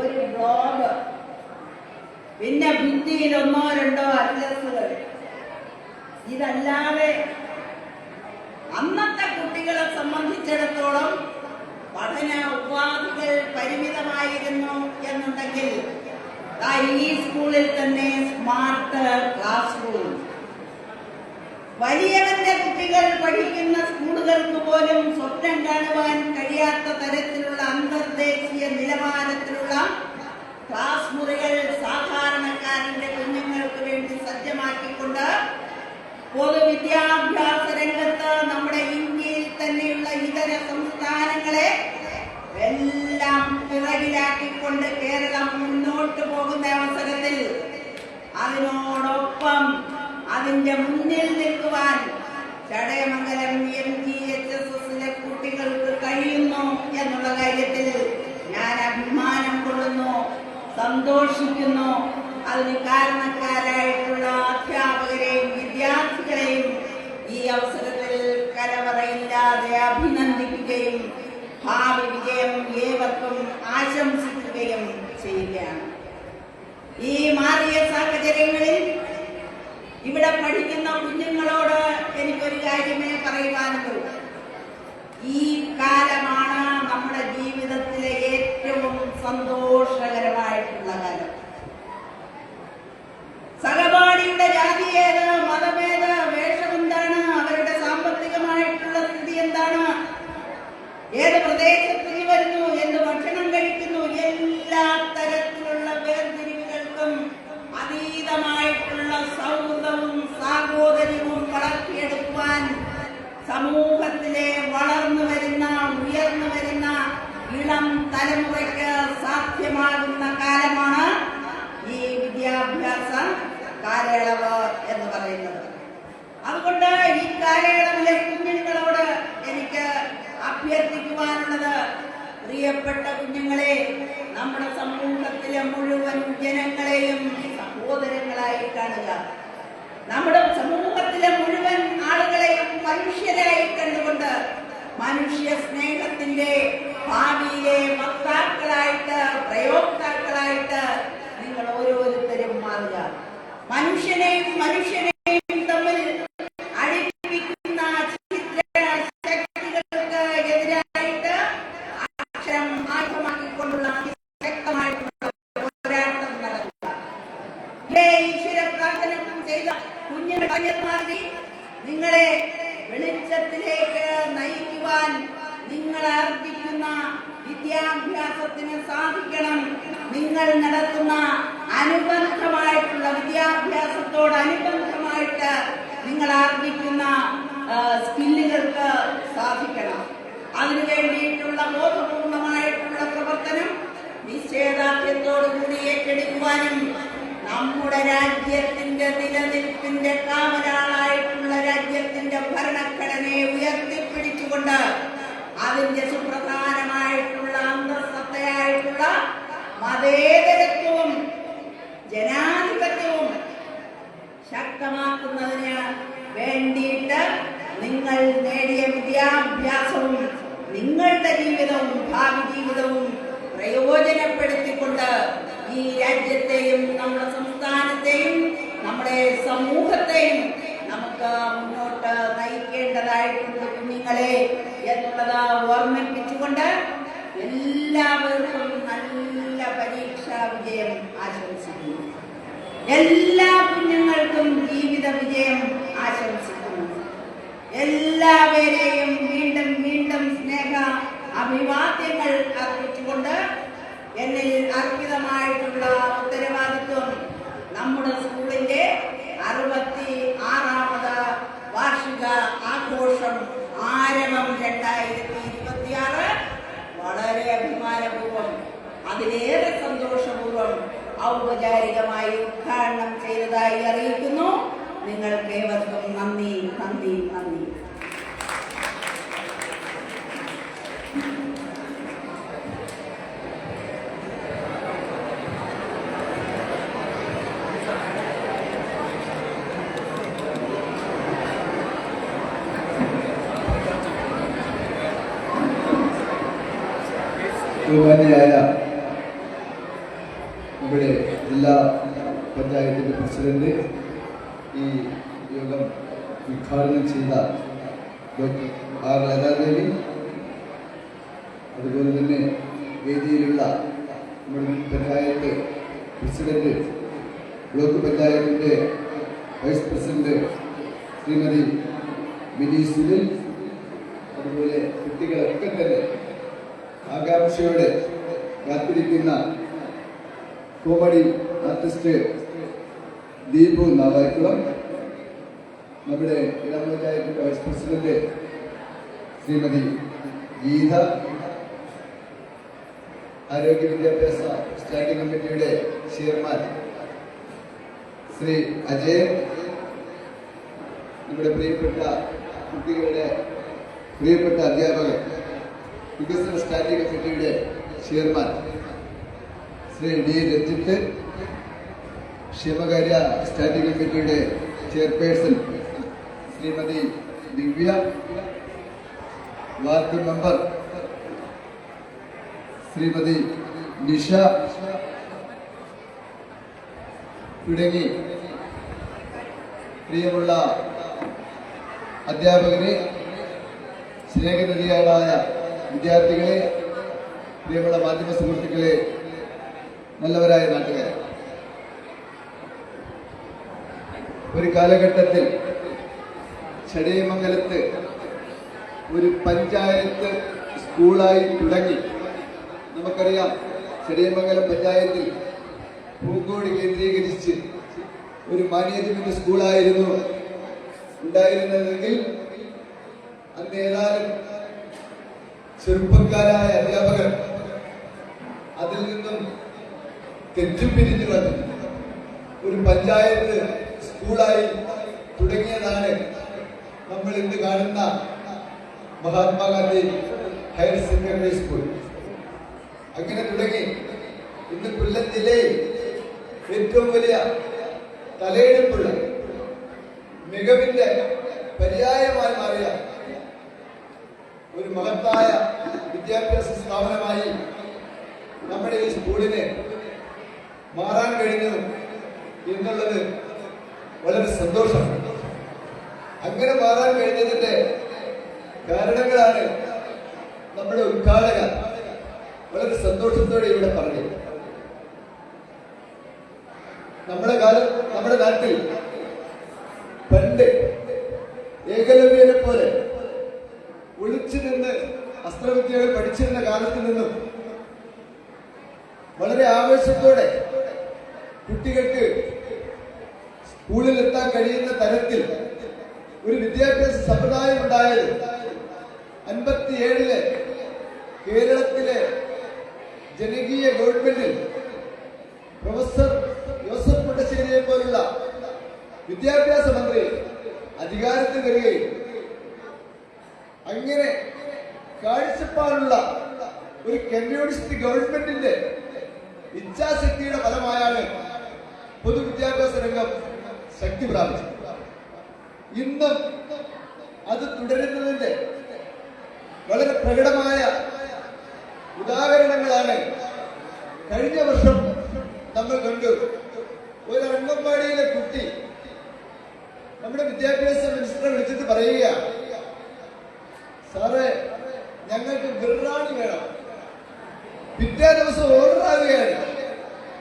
ഒരു ഗ്ലോബ്, പിന്നെ ഭിത്തിയിൽ 1-2 അറ്റ്ലസുകൾ. ഇതല്ലാതെ അന്നത്തെ കുട്ടികളെ സംബന്ധിച്ചിടത്തോളം പഠന ഉപാധികൾ പരിമിതമായിരുന്നു എന്നുണ്ടെങ്കിൽ ഈ സ്കൂളിൽ തന്നെ സ്മാർട്ട് ക്ലാസ് റൂം, വലിയവന്റെ കുട്ടികൾ പഠിക്കുന്ന സ്കൂളുകൾക്ക് പോലും സ്വപ്നം കാണുവാൻ കഴിയാത്ത തരത്തിലുള്ള അന്തർദേശീയ നിലവാരത്തിലുള്ള ക്ലാസ് മുറികൾ സാധാരണക്കാരന്റെ കുഞ്ഞുങ്ങൾക്ക് വേണ്ടി സജ്ജമാക്കിക്കൊണ്ട് പൊതുവിദ്യാഭ്യാസ രംഗത്ത് നമ്മുടെ ഇന്ത്യയിൽ തന്നെയുള്ള ഇതര സംസ്ഥാനങ്ങളെ എല്ലാം പിറകിലാക്കിക്കൊണ്ട് കേരളം മുന്നോട്ട് പോകുന്ന അവസരത്തിൽ അതിനോടൊപ്പം അതിന്റെ മുന്നിൽ നിൽക്കുവാൻ ചടയമംഗലം MGHSS കുട്ടികൾക്ക് കഴിയുന്നു എന്നുള്ള കാര്യത്തിൽ ഞാൻ അഭിമാനം കൊള്ളുന്നു, സന്തോഷിക്കുന്നു. അതിന് കാരണക്കാരായിട്ടുള്ള അധ്യാപകരെയും വിദ്യാർത്ഥികളെയും ഈ അവസരത്തിൽ കലവറയില്ലാതെ അഭിനന്ദിക്കുകയും ഭാവി വിജയം ഏവർക്കും ആശംസിക്കുകയും ചെയ്യുകയാണ്. ഈ മാറിയ സാഹചര്യങ്ങളിൽ ഇവിടെ പഠിക്കുന്ന കുഞ്ഞുങ്ങളോട് എനിക്കൊരു കാര്യമേ പറയുവാനുള്ളൂ. ഈ കാലമാണ് നമ്മുടെ ജീവിതത്തിലെ ഏറ്റവും സന്തോഷകരമായിട്ടുള്ള കാലം. സഹപാഠിയുടെ ജാതിയേത്, മതമേത്, വേഷമെന്താണ്, അവരുടെ സാമ്പത്തികമായിട്ടുള്ള സ്ഥിതി എന്താണ്, ഏത് പ്രദേശത്ത് വരുന്നു, എന്ത് ഭക്ഷണം കഴിക്കുന്നു, എല്ലാ തരത്തിലുള്ള വേർതിരിവുകൾക്കും അതീതമായിട്ടുള്ള സൗഹൃദവും സാഹോദര്യവും വളർത്തിയെടുക്കുവാൻ സമൂഹത്തിലെ വളർന്നു വരുന്ന ഉയർന്നു വരുന്ന ഇളം തലമുറയ്ക്ക് സാധ്യമാകുന്ന കാലമാണ് ഈ വിദ്യാഭ്യാസ കാലയളവ് എന്ന് പറയുന്നത്. അതുകൊണ്ട് ഈ കാലയളവിലെ കുഞ്ഞുങ്ങളോട് എനിക്ക് അഭ്യർത്ഥിക്കുവാനുള്ളത്, പ്രിയപ്പെട്ട കുഞ്ഞുങ്ങളെ, നമ്മുടെ സമൂഹത്തിലെ മുഴുവൻ ജനങ്ങളെയും സഹോദരങ്ങളായി കാണുക. നമ്മുടെ സമൂഹത്തിലെ മുഴുവൻ ആളുകളെയും മനുഷ്യരായി കണ്ടുകൊണ്ട് മനുഷ്യ സ്നേഹത്തിന്റെ ഭാവിയിലെ വക്താക്കളായിട്ട്, പ്രയോക്താക്കളായിട്ട് നിങ്ങൾ ഓരോരുത്തരും മാറുക. മനുഷ്യനെയും തമ്മിൽ അടിപ്പിക്കുന്ന ശക്തികൾക്ക് എതിരായിട്ട് അക്ഷരം ആയുധമാക്കിക്കൊണ്ടുള്ള ശക്തമായിട്ടുള്ള പോരാട്ടം നടത്തുക. ഈശ്വര പ്രാർത്ഥന ചെയ്ത കുഞ്ഞുമാരി നിങ്ങളെ വെളിച്ചത്തിലേക്ക് നയിക്കുവാൻ നിങ്ങൾ അർപ്പിക്കുന്ന വിദ്യാഭ്യാസത്തിന് സാധിക്കണം. നിങ്ങൾ നടത്തുന്ന അനുബന്ധമായിട്ടുള്ള വിദ്യാഭ്യാസത്തോടനുബന്ധമായിട്ട് നിങ്ങൾ ആർജിക്കുന്ന സ്കില്ലുകൾക്ക് സാധിക്കണം. അതിനു വേണ്ടിയിട്ടുള്ള ബോധപൂർണമായിട്ടുള്ള പ്രവർത്തനം നിശ്ചയദാർഢ്യത്തോടുകൂടി ഏറ്റെടുക്കുവാനും നമ്മുടെ രാജ്യത്തിന്റെ നിലനിൽപ്പിന്റെ കാവലാളായിട്ടുള്ള രാജ്യത്തിന്റെ ഭരണഘടനയെ ഉയർത്തിപ്പിടിച്ചുകൊണ്ട് അതിന്റെ സുപ്രധാനമായിട്ടുള്ള അന്തസ്സത്തയായിട്ടുള്ള മതേതരത്വവും ജനാധിപത്യവും ശക്തമാക്കുന്നതിന് വേണ്ടിയിട്ട് നിങ്ങൾ നേടിയ വിദ്യാഭ്യാസവും നിങ്ങളുടെ ജീവിതവും ഭാവി ജീവിതവും പ്രയോജനപ്പെടുത്തിക്കൊണ്ട് ഈ രാജ്യത്തെയും നമ്മുടെ സംസ്ഥാനത്തെയും നമ്മുടെ സമൂഹത്തെയും നമുക്ക് മുന്നോട്ട് നയിക്കേണ്ടതായിട്ടുണ്ട് കുഞ്ഞുങ്ങളെ എന്നുള്ളത് ഓർമ്മിപ്പിച്ചുകൊണ്ട് എല്ലാവർക്കും നല്ല പരീക്ഷാ വിജയം ആശംസിക്കുന്നു. എല്ലാ കുഞ്ഞുങ്ങൾക്കും ജീവിത വിജയം ആശംസിക്കുന്നു. എല്ലാവരെയും വീണ്ടും വീണ്ടും സ്നേഹ അഭിവാദ്യങ്ങൾ അർപ്പിച്ചുകൊണ്ട് എന്നിൽ അർപ്പിതമായിട്ടുള്ള ഉത്തരവാദിത്വം നമ്മുടെ സ്കൂളിന്റെ 66ാമത് വാർഷിക ആഘോഷം ആരംഭം 2026 വളരെ അഭിമാനപൂർവ്വം, അതിലേറെ സന്തോഷപൂർവ്വം ഔപചാരികമായി ഉദ്ഘാടനം ചെയ്തതായി അറിയിക്കുന്നു. നിങ്ങൾക്ക് ഏവർക്കും നന്ദി, നന്ദി, നന്ദി. ബഹുമാന്യരായ നമ്മുടെ ജില്ലാ പഞ്ചായത്തിന്റെ പ്രസിഡന്റ്, ഈ യോഗം ഉദ്ഘാടനം ചെയ്ത ഡോക്ടർ ആർ രാധാദേവി, അതുപോലെ തന്നെ വേദിയിലുള്ള നമ്മുടെ പഞ്ചായത്ത് പ്രസിഡന്റ്, ബ്ലോക്ക് പഞ്ചായത്തിന്റെ വൈസ് പ്രസിഡന്റ് ശ്രീമതി മിനി സുനിൽ, അതുപോലെ കുട്ടികളൊക്കെ തന്നെ ആകാംക്ഷയോടെ കാത്തിരിക്കുന്ന കോമഡി ആർട്ടിസ്റ്റ് ദീപു നാവായിക്കുളം, നമ്മുടെ ഗ്രാമപഞ്ചായത്തിന്റെ വൈസ് പ്രസിഡന്റ് ശ്രീമതി ഗീത, ആരോഗ്യ വിദ്യാഭ്യാസ സ്റ്റാൻഡിംഗ് കമ്മിറ്റിയുടെ ചെയർമാൻ ശ്രീ അജയൻ, നമ്മുടെ പ്രിയപ്പെട്ട കുട്ടികളുടെ പ്രിയപ്പെട്ട അധ്യാപകർ, വികസന സ്റ്റാൻഡിംഗ് കമ്മിറ്റിയുടെ ചെയർമാൻ ശ്രീ ഡി രഞ്ജിത്ത്, ക്ഷേമകാര്യ സ്റ്റാൻഡിംഗ് കമ്മിറ്റിയുടെ ചെയർപേഴ്സൺ ശ്രീമതി ദിവ്യ, വാർഡ് മെമ്പർ ശ്രീമതി നിഷ, തുടങ്ങി പ്രിയമുള്ള അധ്യാപകരെ, സ്നേഹനിധികളായ വിദ്യാർത്ഥികളെ, പ്രിയമുള്ള മാധ്യമ സുഹൃത്തുക്കളെ, നല്ലവരായ നാട്ടുകാരെ, ഒരു കാലഘട്ടത്തിൽ ചടയമംഗലത്ത് ഒരു പഞ്ചായത്ത് സ്കൂളായി തുടങ്ങി. നമുക്കറിയാം, ചടയമംഗലം പഞ്ചായത്തിൽ പൂക്കോട് കേന്ദ്രീകരിച്ച് ഒരു മാനേജ്മെന്റ് സ്കൂളായിരുന്നു ഉണ്ടായിരുന്നതെങ്കിൽ അന്ന് ഏതാനും ചെറുപ്പക്കാരായ അധ്യാപകർ അതിൽ നിന്നും തെറ്റിപ്പിരിഞ്ഞു വന്നു ഒരു പഞ്ചായത്ത് സ്കൂളായി തുടങ്ങിയതാണ് നമ്മൾ ഇന്ന് കാണുന്ന മഹാത്മാഗാന്ധി ഹയർ സെക്കൻഡറി സ്കൂൾ. അങ്ങനെ തുടങ്ങി ഇന്ന് കൊല്ലം ജില്ലയിൽ ഏറ്റവും വലിയ തലയെടുപ്പുള്ള മികവിന്റെ പര്യായമായി മാറിയ ഒരു മഹത്തായ വിദ്യാഭ്യാസ സ്ഥാപനമായി നമ്മുടെ ഈ സ്കൂളിന് മാറാൻ കഴിഞ്ഞു എന്നുള്ളത് വളരെ സന്തോഷമാണ്. അങ്ങനെ മാറാൻ കഴിഞ്ഞതിന്റെ കാരണങ്ങളാണ് നമ്മുടെ ഉദ്ഘാടക വളരെ സന്തോഷത്തോടെ ഇവിടെ പറഞ്ഞത്. നമ്മുടെ നാട്ടിൽ പണ്ട് ഏകലവ്യനെ പോലെ ഒളിച്ചു നിന്ന് അസ്ത്രവിദ്യകൾ പഠിച്ചിരുന്ന കാലത്ത് നിന്നും വളരെ ആവേശത്തോടെ കുട്ടികൾക്ക് സ്കൂളിൽ എത്താൻ കഴിയുന്ന തരത്തിൽ ഒരു വിദ്യാഭ്യാസ സമ്പ്രദായം ഉണ്ടായത് 57-ലെ കേരളത്തിലെ ജനകീയ ഗവൺമെന്റിൽ പ്രൊഫസർ ജോസഫ് മുണ്ടശ്ശേരിയെ പോലുള്ള വിദ്യാഭ്യാസ മന്ത്രി അധികാരത്തിൽ വരികയും അങ്ങനെ കാഴ്ചപ്പാടുള്ള ഒരു കമ്മ്യൂണിസ്റ്റ് ഗവൺമെന്റിന്റെ ഇച്ഛാശക്തിയുടെ ഫലമായാണ് പൊതുവിദ്യാഭ്യാസ രംഗം ശക്തി പ്രാപിച്ചത്. ഇന്നും അത് തുടരുന്നതിന്റെ വളരെ പ്രകടമായ ഉദാഹരണങ്ങളാണ് കഴിഞ്ഞ വർഷം നമ്മൾ കണ്ടു. ഒരു അംഗൻവാടിയിലെ കുട്ടി നമ്മുടെ വിദ്യാഭ്യാസ മിനിസ്റ്ററെ വിളിച്ചിട്ട് പറയുക, സാറേ ഞങ്ങൾക്ക് ബിർറാണി വേണം. പിറ്റേ ദിവസം ഓർഡർ ആവുകയാണ്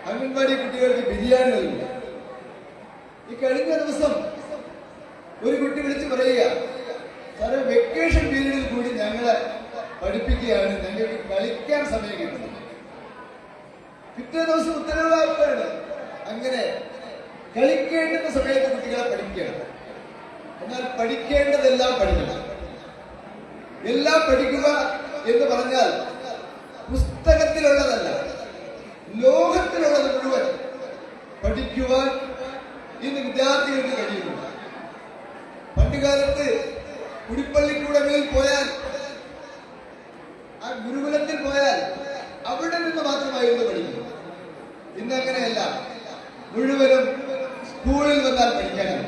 അംഗൻവാടി കുട്ടികൾക്ക് ബിരിയാണി നൽകുക. ഈ കഴിഞ്ഞ ദിവസം ഒരു കുട്ടി വിളിച്ച് പറയുക, സാറേ വെക്കേഷൻ പീരീഡിൽ കൂടി ഞങ്ങളെ പഠിപ്പിക്കുകയാണ്, ഞങ്ങൾക്ക് കളിക്കാൻ സമയം കിട്ടുന്നത്. പിറ്റേ ദിവസം ഉത്തരവാദിത്തമാണ്. അങ്ങനെ കളിക്കേണ്ടുന്ന സമയത്ത് കുട്ടികളെ പഠിക്കണം. എന്നാൽ പഠിക്കേണ്ടതെല്ലാം പഠിക്കണം. എല്ലാം പഠിക്കുക എന്ന് പറഞ്ഞാൽ പുസ്തകത്തിലുള്ളതല്ല, ലോകത്തിലുള്ളത് മുഴുവൻ പഠിക്കുവാൻ ഇന്ന് വിദ്യാർത്ഥികൾക്ക് കഴിയുന്നു. പണ്ടുകാലത്ത് കുടിപ്പള്ളിക്കൂടങ്ങളിൽ പോയാൽ, ആ ഗുരുകുലത്തിൽ പോയാൽ അവിടെ നിന്ന് മാത്രമായിരുന്നു പഠിക്കുന്നത്. ഇന്ന് അങ്ങനെയല്ല, മുഴുവനും സ്കൂളിൽ വന്നാൽ പഠിക്കാനാണ്.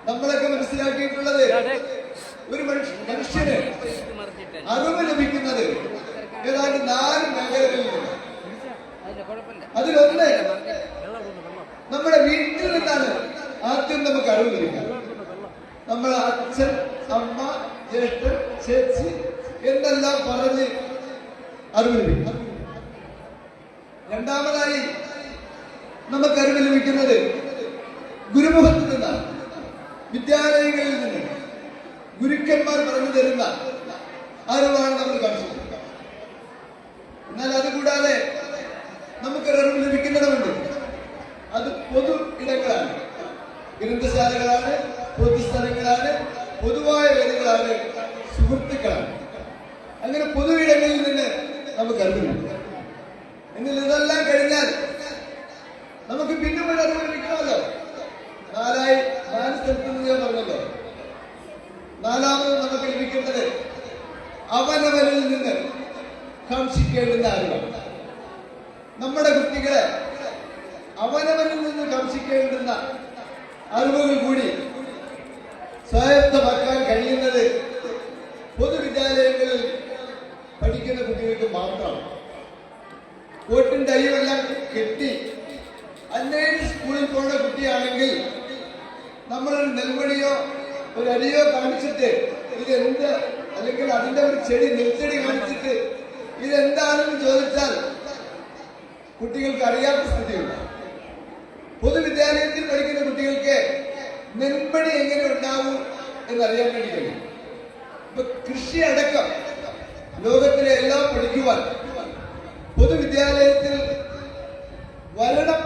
നമ്മളൊക്കെ മനസ്സിലാക്കിയിട്ടുള്ളത് ഒരു മനുഷ്യന് അറിവ് ലഭിക്കുന്നത് ഏതാണ്ട് 4 മേഖലകളിൽ നിന്ന്. അതിലൊന്ന് നമ്മുടെ വീട്ടിൽ നിന്നാണ് ആദ്യം നമുക്ക് അറിവ് ലഭിക്കുക. നമ്മൾ അച്ഛൻ, അമ്മ, ജ്യേഷ്ഠൻ, ചേച്ചി എന്നെല്ലാം പറഞ്ഞ് അറിവ് ലഭിക്കും. രണ്ടാമതായി നമുക്ക് അറിവ് ലഭിക്കുന്നത് ഗുരുമുഖത്തിൽ നിന്നാണ്, വിദ്യാലയങ്ങളിൽ നിന്ന് ഗുരുക്കന്മാർ പറഞ്ഞു തരുന്ന അറിവാണ് നമ്മൾ കാണിച്ചത്. എന്നാൽ അതുകൂടാതെ നമുക്ക് അറിവ് ലഭിക്കുന്നതുണ്ട്. അത് പൊതു ഇടങ്ങളാണ്, ഗ്രന്ഥശാലകളാണ്, പൊതുസ്ഥലങ്ങളാണ്, പൊതുവായ വേദികളാണ്, സുഹൃത്തുക്കളാണ്. അങ്ങനെ പൊതു ഇടങ്ങളിൽ നിന്ന് നമുക്ക് അറിവ് ലഭിക്കും. എന്നാൽ ഇതെല്ലാം കഴിഞ്ഞാൽ നമുക്ക് പിന്നും ഒരു അറിവ് ലഭിക്കണമല്ലോ. 4 സ്ഥലത്ത് നിന്ന് ഞാൻ പറഞ്ഞല്ലോ. 4ാമത് നമുക്ക് ലഭിക്കേണ്ടത് അവനവനിൽ നിന്ന് കാംക്ഷിക്കേണ്ടുന്ന അറിവാണ്. നമ്മുടെ കുട്ടികളെ അവനവനിൽ നിന്ന് കാംക്ഷിക്കേണ്ടുന്ന അറിവുകൾ കൂടി സ്വായത്തമാക്കാൻ കഴിയുന്നത് പൊതുവിദ്യാലയങ്ങളിൽ പഠിക്കുന്ന കുട്ടികൾക്ക് മാത്രമാണ്. കോട്ടും ടൈയുമെല്ലാം കെട്ടി അന്നേരം സ്കൂളിൽ പോണ കുട്ടിയാണെങ്കിൽ നമ്മളൊരു നെൽമണിയോ ഒരു അരിയോ കാണിച്ചിട്ട് ഇതെന്ത്, അല്ലെങ്കിൽ അതിന്റെ ഒരു ചെടി നെൽച്ചെടി കാണിച്ചിട്ട് ഇതെന്താണെന്ന് ചോദിച്ചാൽ കുട്ടികൾക്ക് അറിയാത്ത സ്ഥിതിയുണ്ട്. പൊതുവിദ്യാലയത്തിൽ പഠിക്കുന്ന കുട്ടികൾക്ക് നെൽമണി എങ്ങനെ ഉണ്ടാവും എന്നറിയാൻ വേണ്ടി കഴിയും. ഇപ്പൊ കൃഷി അടക്കം ലോകത്തിലെ എല്ലാം പഠിക്കുവാൻ പൊതുവിദ്യാലയത്തിൽ വരണം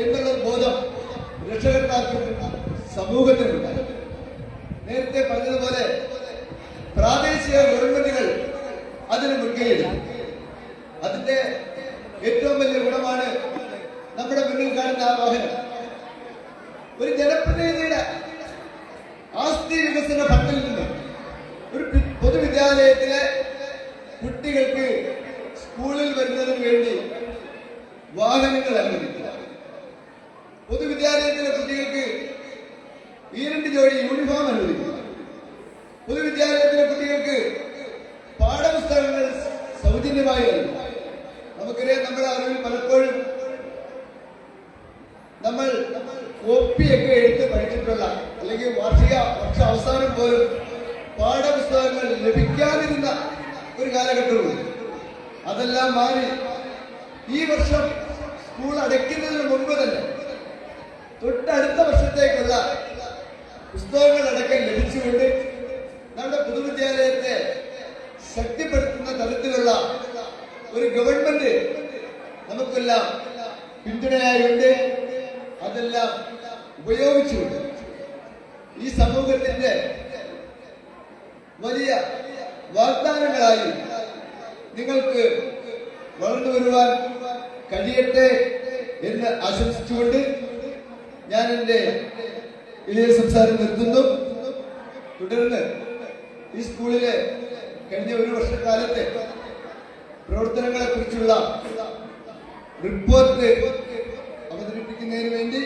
എന്നുള്ള ബോധം രക്ഷകർത്താക്കൾ സമൂഹത്തിനുണ്ട്. നേരത്തെ പറഞ്ഞതുപോലെ പ്രാദേശിക ഗവൺമെന്റുകൾ അതിന് മുൻകൈയെടുക്കും. അതിന്റെ ഏറ്റവും വലിയ ഗുണമാണ് നമ്മുടെ മുന്നിൽ കാണുന്ന ആ വാഹനം. ഒരു ജനപ്രതിനിധിയുടെ ആസ്തി വികസന ഫണ്ടിൽ നിന്ന് ഒരു പൊതുവിദ്യാലയത്തിലെ കുട്ടികൾക്ക് സ്കൂളിൽ വരുന്നതിന് വേണ്ടി വാഹനങ്ങൾ അനുവദിക്കുക. പൊതുവിദ്യാലയത്തിലെ കുട്ടികൾക്ക് 2 ജോഡി യൂണിഫോം അനുവദിക്കുക. പൊതുവിദ്യാലയത്തിലെ കുട്ടികൾക്ക് പാഠപുസ്തകങ്ങൾ സൗജന്യമായി നൽകുക. നമുക്കറിയാം, നമ്മുടെ അറിവിൽ പലപ്പോഴും നമ്മൾ കോപ്പിയൊക്കെ എടുത്ത് പഠിച്ചിട്ടുള്ള, അല്ലെങ്കിൽ വാർഷിക വർഷ അവസാനം പോലും പാഠപുസ്തകങ്ങൾ ലഭിക്കാതിരുന്ന ഒരു കാലഘട്ടമുണ്ട്. അതെല്ലാം മാറി ഈ വർഷം സ്കൂൾ അടയ്ക്കുന്നതിന് മുൻപ് തന്നെ തൊട്ടടുത്ത വർഷത്തേക്കുള്ള പുസ്തകങ്ങൾ അടക്കം ലഭിച്ചുകൊണ്ട് നമ്മുടെ പൊതുവിദ്യാലയത്തെ ശക്തിപ്പെടുത്തുന്ന തരത്തിലുള്ള ഒരു ഗവൺമെന്റ് നമുക്കെല്ലാം പിന്തുണയായുണ്ട്. അതെല്ലാം ഉപയോഗിച്ചുകൊണ്ട് ഈ സമൂഹത്തിന്റെ വലിയ വാഗ്ദാനങ്ങളായി നിങ്ങൾക്ക് വളർന്നു വരുവാൻ കഴിയട്ടെ എന്ന് ആശംസിച്ചുകൊണ്ട് ഞാൻ എന്റെ വലിയ സംസാരം നിർത്തുന്നു. തുടർന്ന് ഈ സ്കൂളിലെ കഴിഞ്ഞ 1 വർഷക്കാലത്തെ പ്രവർത്തനങ്ങളെ കുറിച്ചുള്ള റിപ്പോർട്ട് അവതരിപ്പിക്കുന്നതിന് വേണ്ടി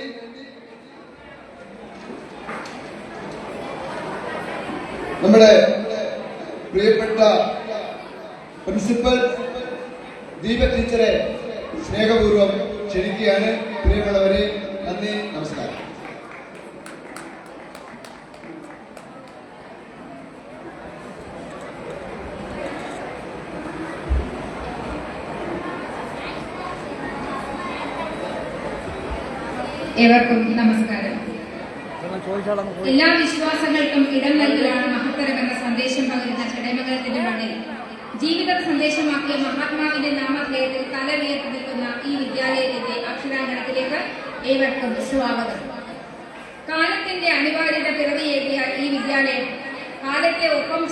നമ്മുടെ പ്രിയപ്പെട്ട പ്രിൻസിപ്പൽ ദീപ ടീച്ചറെ സ്നേഹപൂർവ്വം ക്ഷണിക്കുകയാണ്. പ്രിയമുള്ളവരെ, നന്ദി, നമസ്കാരം. ഏവർക്കും നമസ്കാരം. എല്ലാ വിശ്വാസങ്ങൾക്കും ഇടം നൽകലാണ് മഹത്തരമെന്ന സന്ദേശം പകരുന്ന ചടയമംഗലത്തിന്റെ മണ്ണിൽ ജീവിത സന്ദേശമാക്കിയ മഹാത്മാവിന്റെ നാമധേയത്തിൽ തല ഉയർത്തി നിൽക്കുന്ന ഈ വിദ്യാലയത്തിന്റെ അക്ഷരാങ്കണത്തിലേക്ക് ഏവർക്കും സ്വാഗതം. കാലത്തിന്റെ അനിവാര്യത പിറവിയേറ്റിയ ഈ വിദ്യാലയം കാലത്തിനൊപ്പം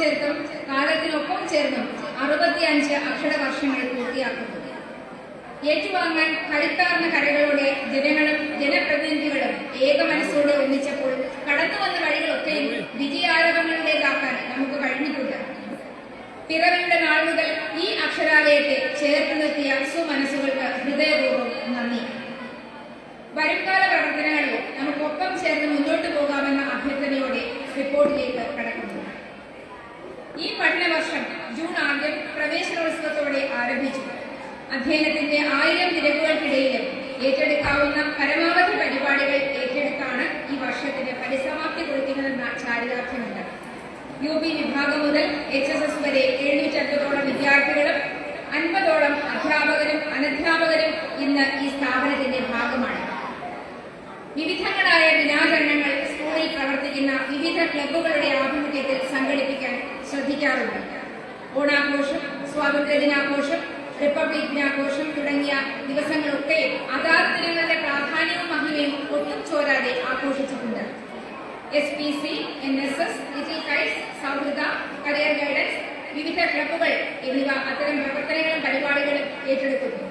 ചേർന്നും 65 അക്ഷര വർഷങ്ങൾ പൂർത്തിയാക്കുന്നു. ഏറ്റുവാങ്ങാൻ കരുത്താർന്ന കരകളോടെ ജനങ്ങളും ജനപ്രതിനിധികളും ഏകമനസ്സോടെ ഒന്നിച്ചപ്പോൾ കടന്നുവന്ന വഴികളൊക്കെയും വിജയാരവങ്ങളുടേതാക്കാൻ നമുക്ക് കഴിഞ്ഞിട്ടുണ്ട്. പിറവിയുടെ നാൾ മുതൽ ഈ അക്ഷരാലയത്തെ ചേർത്ത് നിർത്തിയ സുമനസ്സുകൾക്ക് ഹൃദയപൂർവ്വം നന്ദി. വരുംകാല പ്രവർത്തനങ്ങളിൽ നമുക്കൊപ്പം ചേർന്ന് മുന്നോട്ട് പോകാമെന്ന അഭ്യർത്ഥനയോടെ റിപ്പോർട്ടിലേക്ക് കടക്കുന്നു. ഈ പഠനവർഷം ജൂൺ ആദ്യം പ്രവേശനോത്സവത്തോടെ ആരംഭിച്ചു. അധ്യയനത്തിന്റെ 1000 തിരക്കുകൾക്കിടയിലും ഏറ്റെടുക്കാവുന്ന പരമാവധി പരിപാടികൾ ഏറ്റെടുത്താണ് ഈ വർഷത്തിന് പരിസമാപ്തി കുറിക്കുന്നതെന്ന ചാരിതാർത്ഥ്യമുണ്ട്. UP വിഭാഗം മുതൽ HSS വരെ 750ഓളം വിദ്യാർത്ഥികളും 50ഓളം അധ്യാപകരും അനധ്യാപകരും ഇന്ന് ഈ സ്ഥാപനത്തിന്റെ ഭാഗമാണ്. വിവിധങ്ങളായ ദിനാചരണങ്ങൾ സ്കൂളിൽ പ്രവർത്തിക്കുന്ന വിവിധ ക്ലബ്ബുകളുടെ ആഭിമുഖ്യത്തിൽ സംഘടിപ്പിക്കാൻ ശ്രദ്ധിക്കാറുണ്ട്. ഓണാഘോഷം, സ്വാതന്ത്ര്യദിനാഘോഷം, റിപ്പബ്ലിക് ദിനാഘോഷം തുടങ്ങിയ ദിവസങ്ങളൊക്കെ അതാത് ദിനങ്ങളുടെ പ്രാധാന്യവും മഹിമയും ഒട്ടും ചോരാതെ ആഘോഷിച്ചിട്ടുണ്ട്. SPC, NSS, ലിറ്റിൽ കൈറ്റ്സ്, സൗഹൃദ, കരിയർ ഗൈഡൻസ്, വിവിധ ക്ലബ്ബുകൾ എന്നിവ അത്തരം പ്രവർത്തനങ്ങളും പരിപാടികളും ഏറ്റെടുക്കുന്നു.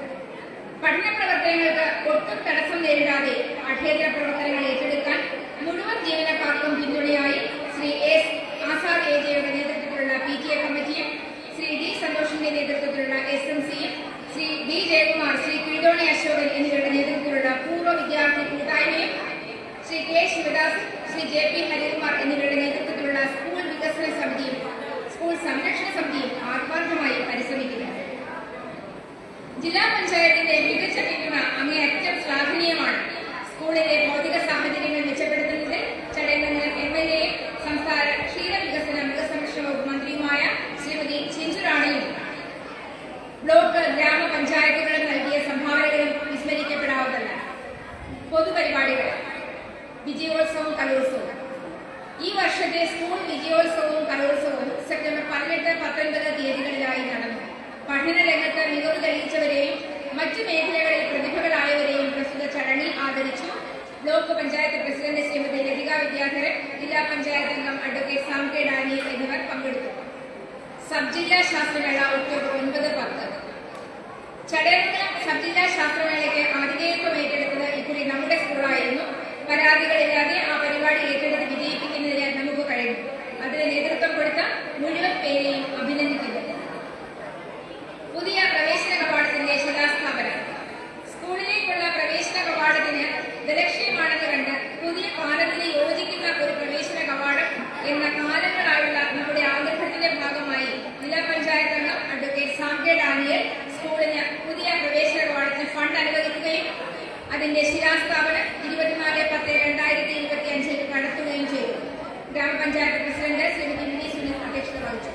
പഠന പ്രവർത്തനങ്ങൾക്ക് ഒട്ടും തടസ്സം നേരിടാതെ പാഠ്യേതര പ്രവർത്തനങ്ങൾ ഏറ്റെടുക്കാൻ മുഴുവൻ ജീവനക്കാർക്കും പിന്തുണയായി ശ്രീ S. ആസാദ് AJയുടെ നേതൃത്വത്തിലുള്ള PTA കമ്മിറ്റിയും ശ്രീ D. സന്തോഷിന്റെ നേതൃത്വത്തിലുള്ള SMCയും ശ്രീ D. ജയകുമാർ, ശ്രീ കിഴോണി അശോകൻ എന്നിവരുടെ നേതൃത്വത്തിലുള്ള പൂർവ്വ വിദ്യാർത്ഥി കൂട്ടായ്മയും ശ്രീ K. ശിവദാസ്, ശ്രീ JP ഹരികുമാർ എന്നിവരുടെ നേതൃത്വത്തിലുള്ള സ്കൂൾ വികസന സമിതിയും സ്കൂൾ സംരക്ഷണ സമിതിയും ആത്മാർത്ഥമായി പരിശ്രമിക്കുന്നു. ജില്ലാ പഞ്ചായത്തിന്റെ മികച്ച പിന്തുണ അങ്ങേയറ്റം ശ്ലാഘനീയമാണ്. സ്കൂളിലെ വിജയോത്സവവും കലോത്സവവും. ഈ വർഷത്തെ സ്കൂൾ വിജയോത്സവവും കലോത്സവവും സെപ്റ്റംബർ 18-19 തീയതികളിലായി നടന്നു. പഠന രംഗത്ത് മികവ് തെളിയിച്ചവരെയും മറ്റു മേഖലകളിൽ പ്രതിഭകളായവരെയും പ്രസ്തുത ചടങ്ങിൽ ആദരിച്ചു. ബ്ലോക്ക് പഞ്ചായത്ത് പ്രസിഡന്റ് ശ്രീമതി ലതിക വിദ്യാധരൻ, ജില്ലാ പഞ്ചായത്ത് അംഗം അഡ്വക്കേറ്റ് സാം കെ ഡാനിയൽ എന്നിവർ പങ്കെടുത്തു. സബ് ജില്ലാ ശാസ്ത്രമേള ഒക്ടോബർ 9-10. ചടയമംഗലം സബ് ജില്ലാ ശാസ്ത്രമേളയ്ക്ക് ആതിഥേയത്വം ഏറ്റെടുത്തത് ഇക്കുറി നമ്മുടെ സ്കൂളായിരുന്നു. പരാതികളില്ലാതെ ആ പരിപാടി ഏറ്റെടുത്ത് വിജയിപ്പിക്കുന്നതിന് നമുക്ക് കഴിഞ്ഞു. അതിന് നേതൃത്വം കൊടുത്ത മുഴുവൻ പേരെയും അഭിനന്ദിക്കുന്നു. പുതിയ പ്രവേശന കവാടത്തിന്റെ ശിലാസ്ഥാപനം. സ്കൂളിലേക്കുള്ള പ്രവേശന കവാടത്തിന് ദലക്ഷ്യമാണെന്ന് കണ്ട് പുതിയ പാലത്തിന് യോജിക്കുന്ന ഒരു പ്രവേശന കവാടം എന്ന കാലങ്ങളായുള്ള നമ്മുടെ ആഗ്രഹത്തിന്റെ ഭാഗമായി ജില്ലാ പഞ്ചായത്ത് അംഗം അഡ്വക്കേറ്റ് സാം കെ ഡാനിയൽ സ്കൂളിന് പുതിയ പ്രവേശന കവാടത്തിന് ഫണ്ട് അനുവദിക്കുകയും അതിന്റെ ശിലാസ്ഥാപനം 24/10/2025 നടത്തുകയും ചെയ്തു. ഗ്രാമപഞ്ചായത്ത് പ്രസിഡന്റ് ശ്രീമതി മിനി സുനിൽ അധ്യക്ഷത വഹിച്ചു.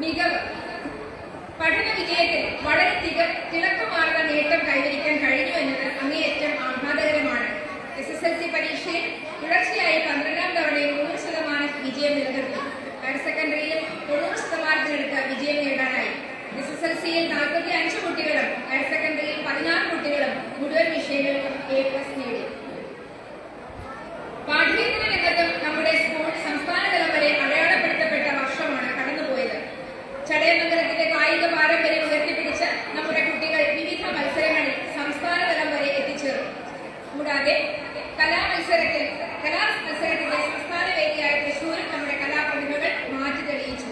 മികവ്. പഠന വിജയത്തിൽ വളരെ തിളക്കമാർന്ന നേട്ടം കൈവരിക്കാൻ കഴിഞ്ഞു എന്നത് അങ്ങേയറ്റം ആഹ്ലാദകരമാണ്. SSLC പരീക്ഷയിൽ തുടർച്ചയായി 12ാം തവണയും 100% വിജയം നിലനിർത്തി. ഹയർ സെക്കൻഡറിയിലും 90%-നടുത്ത് വിജയം നേടാനായി. SSLC-യിൽ 45 കുട്ടികളും ഹയർ സെക്കൻഡറിയിൽ 16 കുട്ടികളും മുഴുവൻ വിഷയങ്ങളിലും A+ നേടി. പാഠ്യേതര രംഗത്തും നമ്മുടെ സ്കൂൾ സംസ്ഥാനതലം വരെ അടയാളപ്പെടുത്തപ്പെട്ട വർഷമാണ് കടന്നുപോയത്. ചടയമംഗലത്തിന്റെ കായിക പാരമ്പര്യം ഉയർത്തിപ്പിടിച്ച് നമ്മുടെ കുട്ടികൾ വിവിധ മത്സരങ്ങളിൽ സംസ്ഥാനതലം വരെ എത്തിച്ചേർന്നു. കൂടാതെ കലാമത്സരത്തിന്റെ സംസ്ഥാന വേദിയായ തൃശൂരിൽ നമ്മുടെ കലാപ്രതിഭകൾ മാറ്റി തെളിയിച്ചു.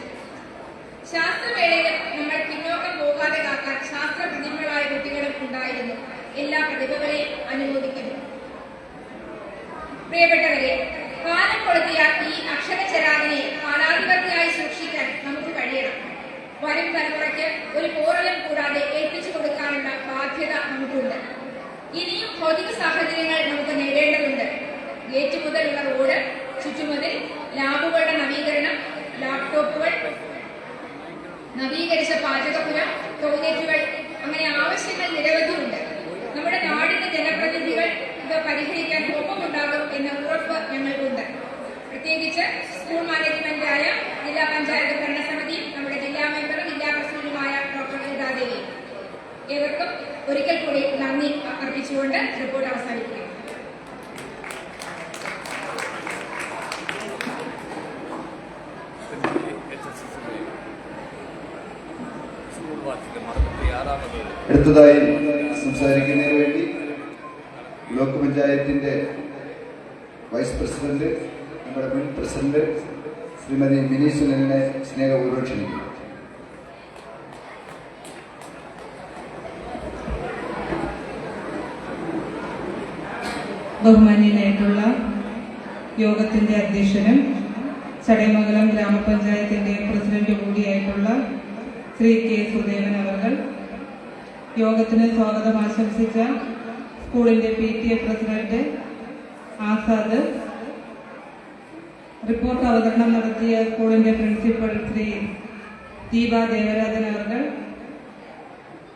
ശാസ്ത്രമേളയിലും നമ്മൾ പിന്നോക്കം പോകാതെ കാക്കാൻ ശാസ്ത്ര പ്രതിഭകളായ കുട്ടികളും ഉണ്ടായിരുന്നു. എല്ലാ പ്രതിഭകളെയും അനുമോദിക്കുന്നു. പ്രിയപ്പെട്ടവരെ, കാലം കൊളുത്തിയ ഈ അക്ഷരചരാതിനെ കാലാധിപത്യമായി സൂക്ഷിക്കാൻ നമുക്ക് കഴിയണം. വരും തലമുറയ്ക്ക് ഒരു പോറലും കൂടാതെ ഏൽപ്പിച്ചു കൊടുക്കാനുള്ള ബാധ്യത നമുക്കുണ്ട്. ഇനിയും ഭൗതിക സാഹചര്യങ്ങൾ നമുക്ക് നേടേണ്ടതുണ്ട്. ഗേറ്റ് മുതലുള്ള റോഡ്, ചുറ്റുമതിൽ, ലാബുകളുടെ നവീകരണം, ലാപ്ടോപ്പുകൾ, നവീകരിച്ച പാചകപ്പുരം, ടോയ്ലറ്റുകൾ, അങ്ങനെ ആവശ്യങ്ങൾ നിരവധിയുണ്ട്. നമ്മുടെ നാടിന്റെ ജനപ്രതിനിധികൾ ഇത് പരിഹരിക്കാൻ ഒപ്പമുണ്ടാകും എന്ന ഉറപ്പ് ഞങ്ങൾക്കുണ്ട്. പ്രത്യേകിച്ച് സ്കൂൾ മാനേജ്മെന്റായ ജില്ലാ പഞ്ചായത്ത് ഭരണസമിതിയും നമ്മുടെ ജില്ലാ മെമ്പറും ജില്ലാ പ്രസിഡന്റുമായ ഡോക്ടർ ഗീതാദേവി, ഏവർക്കും ഒരിക്കൽ കൂടി നന്ദി അർപ്പിച്ചുകൊണ്ട് റിപ്പോർട്ട് അവസാനിപ്പിക്കുന്നു. അടുത്തതായി സംസാരിക്കുന്നതിന് വേണ്ടി ബ്ലോക്ക് പഞ്ചായത്തിന്റെ വൈസ് പ്രസിഡന്റ്, നമ്മുടെ മുൻ പ്രസിഡന്റ് ശ്രീമതി മിനി സുനിലിനെ സ്നേഹപൂർവ്വം ക്ഷണിക്കുന്നു. ബഹുമാന്യനായിട്ടുള്ള യോഗത്തിന്റെ അധ്യക്ഷനും ചടയമംഗലം ഗ്രാമപഞ്ചായത്തിന്റെ പ്രസിഡന്റ് കൂടിയായിട്ടുള്ള ശ്രീ കെ സുദേവൻ അവർ, യോഗത്തിന് സ്വാഗതം ആശംസിച്ച സ്കൂളിന്റെ PTA പ്രസിഡന്റ് ആസാദ്, റിപ്പോർട്ട് അവതരണം നടത്തിയ സ്കൂളിന്റെ പ്രിൻസിപ്പൽ ശ്രീ ദീപ ദേവരാജൻ അവർ,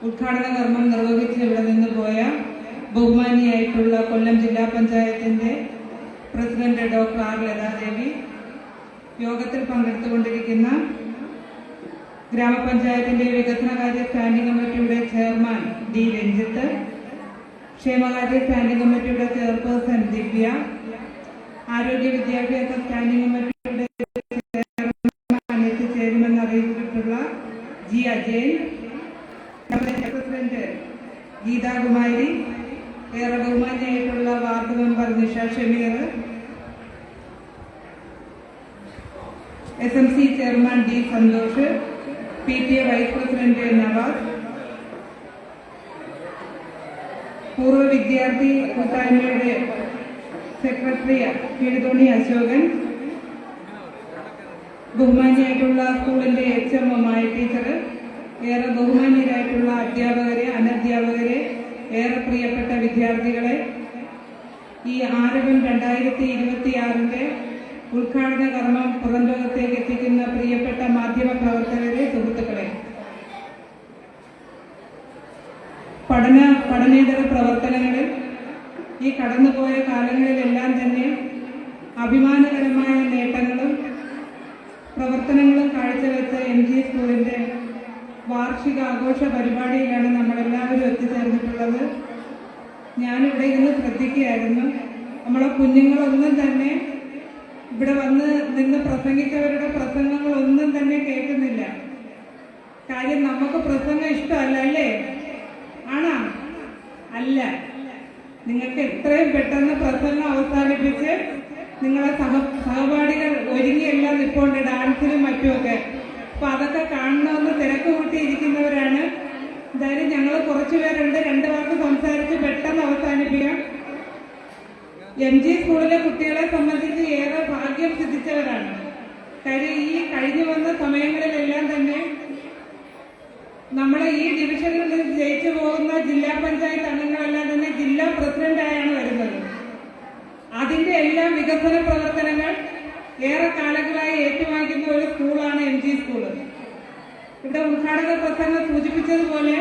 ഉദ്ഘാടന കർമ്മം നിർവഹിച്ച് ഇവിടെ നിന്ന് പോയ ബഹുമാനിയായിട്ടുള്ള കൊല്ലം ജില്ലാ പഞ്ചായത്തിന്റെ പ്രസിഡന്റ് ഡോക്ടർ ആർ ലതാദേവി, യോഗത്തിൽ പങ്കെടുത്തുകൊണ്ടിരിക്കുന്ന ഗ്രാമപഞ്ചായത്തിന്റെ വികസനകാര്യ സ്റ്റാൻഡിംഗ് കമ്മിറ്റിയുടെ ചെയർമാൻ D. രഞ്ജിത്ത്, ക്ഷേമകാര്യ സ്റ്റാൻഡിംഗ് കമ്മിറ്റിയുടെ ചെയർപേഴ്സൺ ദിവ്യ, ആരോഗ്യ വിദ്യാഭ്യാസ സ്റ്റാൻഡിംഗ് കമ്മിറ്റിയുടെ ചെയർമാൻ എത്തിച്ചേരുമെന്ന് അറിയിച്ചിട്ടുള്ള G. അജയൻ, പ്രസിഡന്റ് ഗീതാകുമാരി, ഏറെ ബഹുമാനിയായിട്ടുള്ള ward member Nisha Shameer, SMC chairman D. Santhosh, PTA vice president Navas, പൂർവ്വ വിദ്യാർത്ഥി കൂട്ടായ്മയുടെ സെക്രട്ടറി കിഴുതോണി അശോകൻ, ബഹുമാനിയായിട്ടുള്ള സ്കൂളിന്റെ HM ടീച്ചർ, ഏറെ ബഹുമാന്യരായിട്ടുള്ള അധ്യാപകരെ, അനധ്യാപകരെ, ഏറെ പ്രിയപ്പെട്ട വിദ്യാർത്ഥികളെ, ഈ ആരവം 2026 ഉദ്ഘാടന കർമ്മം പുറംലോകത്തേക്ക് എത്തിക്കുന്ന പ്രിയപ്പെട്ട മാധ്യമ പ്രവർത്തകരെ, സുഹൃത്തുക്കളെ, പഠനേതര പ്രവർത്തനങ്ങളിൽ ഈ കടന്നുപോയ കാലങ്ങളിലെല്ലാം തന്നെ അഭിമാനകരമായ നേട്ടങ്ങളും പ്രവർത്തനങ്ങളും കാഴ്ചവെച്ച MG സ്കൂളിൻ്റെ വാർഷിക ആഘോഷ പരിപാടിയിലാണ് നമ്മളെല്ലാവരും എത്തിച്ചേർന്നിട്ടുള്ളത്. ഞാനിവിടെ ഇരുന്ന് ശ്രദ്ധിക്കുകയായിരുന്നു. നമ്മളെ കുഞ്ഞുങ്ങളൊന്നും തന്നെ ഇവിടെ വന്ന് നിന്ന് പ്രസംഗിച്ചവരുടെ പ്രസംഗങ്ങളൊന്നും തന്നെ കേൾക്കുന്നില്ല. കാര്യം നമുക്ക് പ്രസംഗം ഇഷ്ടമല്ല, അല്ലേ? ആണോ? അല്ല. നിങ്ങൾക്ക് എത്രയും പെട്ടെന്ന് പ്രസംഗം അവസാനിപ്പിച്ച് നിങ്ങളെ സഹപാഠികൾ ഒരുങ്ങിയെല്ലാം നിൽപ്പുണ്ട് ഡാൻസിനും മറ്റുമൊക്കെ. അപ്പൊ അതൊക്കെ കാണണമെന്ന് തിരക്ക് കൂട്ടിയിരിക്കുന്നവരാണ്. എന്തായാലും ഞങ്ങൾ കുറച്ചു പേരുണ്ട്, 2 വാക്ക് സംസാരിച്ച് പെട്ടെന്ന് അവസാനിപ്പിക്കാം. MG സ്കൂളിലെ കുട്ടികളെ സംബന്ധിച്ച് ഏറെ ഭാഗ്യം സിദ്ധിച്ചവരാണ്. കാര്യം ഈ കഴിഞ്ഞു വന്ന സമയങ്ങളിലെല്ലാം തന്നെ നമ്മളെ ഈ ഡിവിഷനിൽ ജയിച്ചു പോകുന്ന ജില്ലാ പഞ്ചായത്ത് അംഗങ്ങളെല്ലാം തന്നെ ജില്ലാ പ്രസിഡന്റായാണ് വരുന്നത്. അതിന്റെ എല്ലാം വികസന പ്രവർത്തനങ്ങൾ ഏറെ കാലങ്ങളായി ഏറ്റുവാങ്ങിക്കുന്ന ഒരു സ്കൂളാണ് MG സ്കൂള്. ഇവിടെ ഉദ്ഘാടക പ്രസംഗം സൂചിപ്പിച്ചതുപോലെ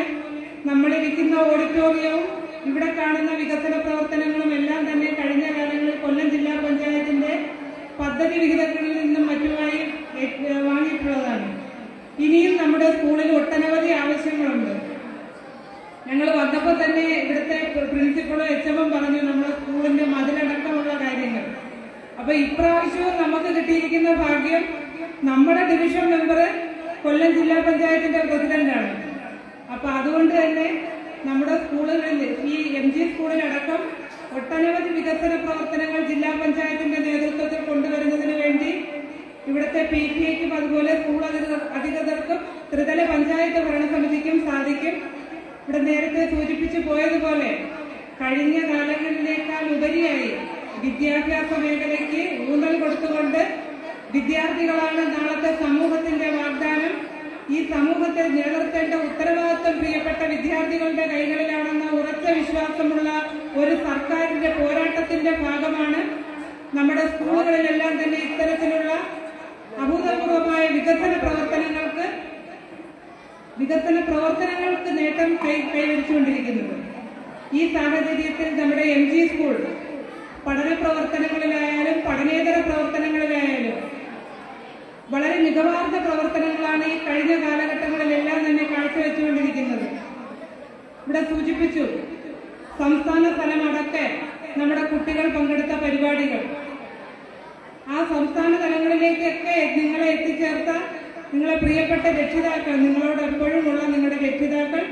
നമ്മളിരിക്കുന്ന ഓഡിറ്റോറിയവും ഇവിടെ കാണുന്ന വികസന പ്രവർത്തനങ്ങളും എല്ലാം തന്നെ കഴിഞ്ഞ കാലങ്ങളിൽ കൊല്ലം ജില്ലാ പഞ്ചായത്തിന്റെ പദ്ധതി വിഹിതങ്ങളിൽ നിന്നും മറ്റുമായി വാങ്ങിയിട്ടുള്ളതാണ്. ഇനിയും നമ്മുടെ സ്കൂളിൽ ഒട്ടനവധി ആവശ്യങ്ങളുണ്ട്. ഞങ്ങൾ വന്നപ്പോൾ തന്നെ ഇവിടുത്തെ പ്രിൻസിപ്പളും HM പറഞ്ഞു നമ്മുടെ സ്കൂളിന്റെ മതിലടക്കമുള്ള കാര്യങ്ങൾ. അപ്പൊ ഇപ്രാവശ്യവും നമുക്ക് കിട്ടിയിരിക്കുന്ന ഭാഗ്യം നമ്മുടെ ഡിവിഷൻ മെമ്പർ കൊല്ലം ജില്ലാ പഞ്ചായത്തിന്റെ പ്രസിഡന്റാണ്. അപ്പൊ അതുകൊണ്ട് തന്നെ നമ്മുടെ സ്കൂളുകളിൽ ഈ MG സ്കൂളിലടക്കം ഒട്ടനവധി വികസന പ്രവർത്തനങ്ങൾ ജില്ലാ പഞ്ചായത്തിന്റെ നേതൃത്വത്തിൽ കൊണ്ടുവരുന്നതിന് വേണ്ടി ഇവിടുത്തെ PTA-ക്കും അതുപോലെ സ്കൂൾ അധികൃതർക്കും ത്രിതല പഞ്ചായത്ത് ഭരണസമിതിക്കും സാധിക്കും. ഇവിടെ നേരത്തെ സൂചിപ്പിച്ചു പോയതുപോലെ കഴിഞ്ഞ കാലങ്ങളിലേക്കാൾ ഉപരിയായി വിദ്യാഭ്യാസ മേഖലയ്ക്ക് ഊന്നൽ കൊടുത്തുകൊണ്ട് വിദ്യാർത്ഥികളാണ് നാളത്തെ സമൂഹത്തിന്റെ വാഗ്ദാനം. ഈ സമൂഹത്തെ നിലനിർത്തേണ്ട ഉത്തരവാദിത്വം പ്രിയപ്പെട്ട വിദ്യാർത്ഥികളുടെ കൈകളിലാണെന്ന ഉറച്ച വിശ്വാസമുള്ള ഒരു സർക്കാരിന്റെ പോരാട്ടത്തിന്റെ ഭാഗമാണ് നമ്മുടെ സ്കൂളുകളിലെല്ലാം തന്നെ ഇത്തരത്തിലുള്ള അഭൂതപൂർവമായ വികസന പ്രവർത്തനങ്ങൾക്ക് നേട്ടം കൈവരിച്ചുകൊണ്ടിരിക്കുന്നത്. ഈ സാഹചര്യത്തിൽ നമ്മുടെ MG സ്കൂൾ പഠന പ്രവർത്തനങ്ങളിലായാലും പഠനേതര പ്രവർത്തനങ്ങളിലായാലും വളരെ മികവാർന്ന പ്രവർത്തനങ്ങളാണ് ഈ കഴിഞ്ഞ കാലഘട്ടങ്ങളിലെല്ലാം തന്നെ കാഴ്ചവെച്ചുകൊണ്ടിരിക്കുന്നത്. ഇവിടെ സൂചിപ്പിച്ചു സംസ്ഥാന തലമടക്കെ നമ്മുടെ കുട്ടികൾ പങ്കെടുത്ത പരിപാടികൾ. ആ സംസ്ഥാന തലങ്ങളിലേക്കൊക്കെ നിങ്ങളെ എത്തിച്ചേർത്ത നിങ്ങളെ പ്രിയപ്പെട്ട രക്ഷിതാക്കൾ, നിങ്ങളോട് എപ്പോഴും ഉള്ള നിങ്ങളുടെ രക്ഷിതാക്കൾ,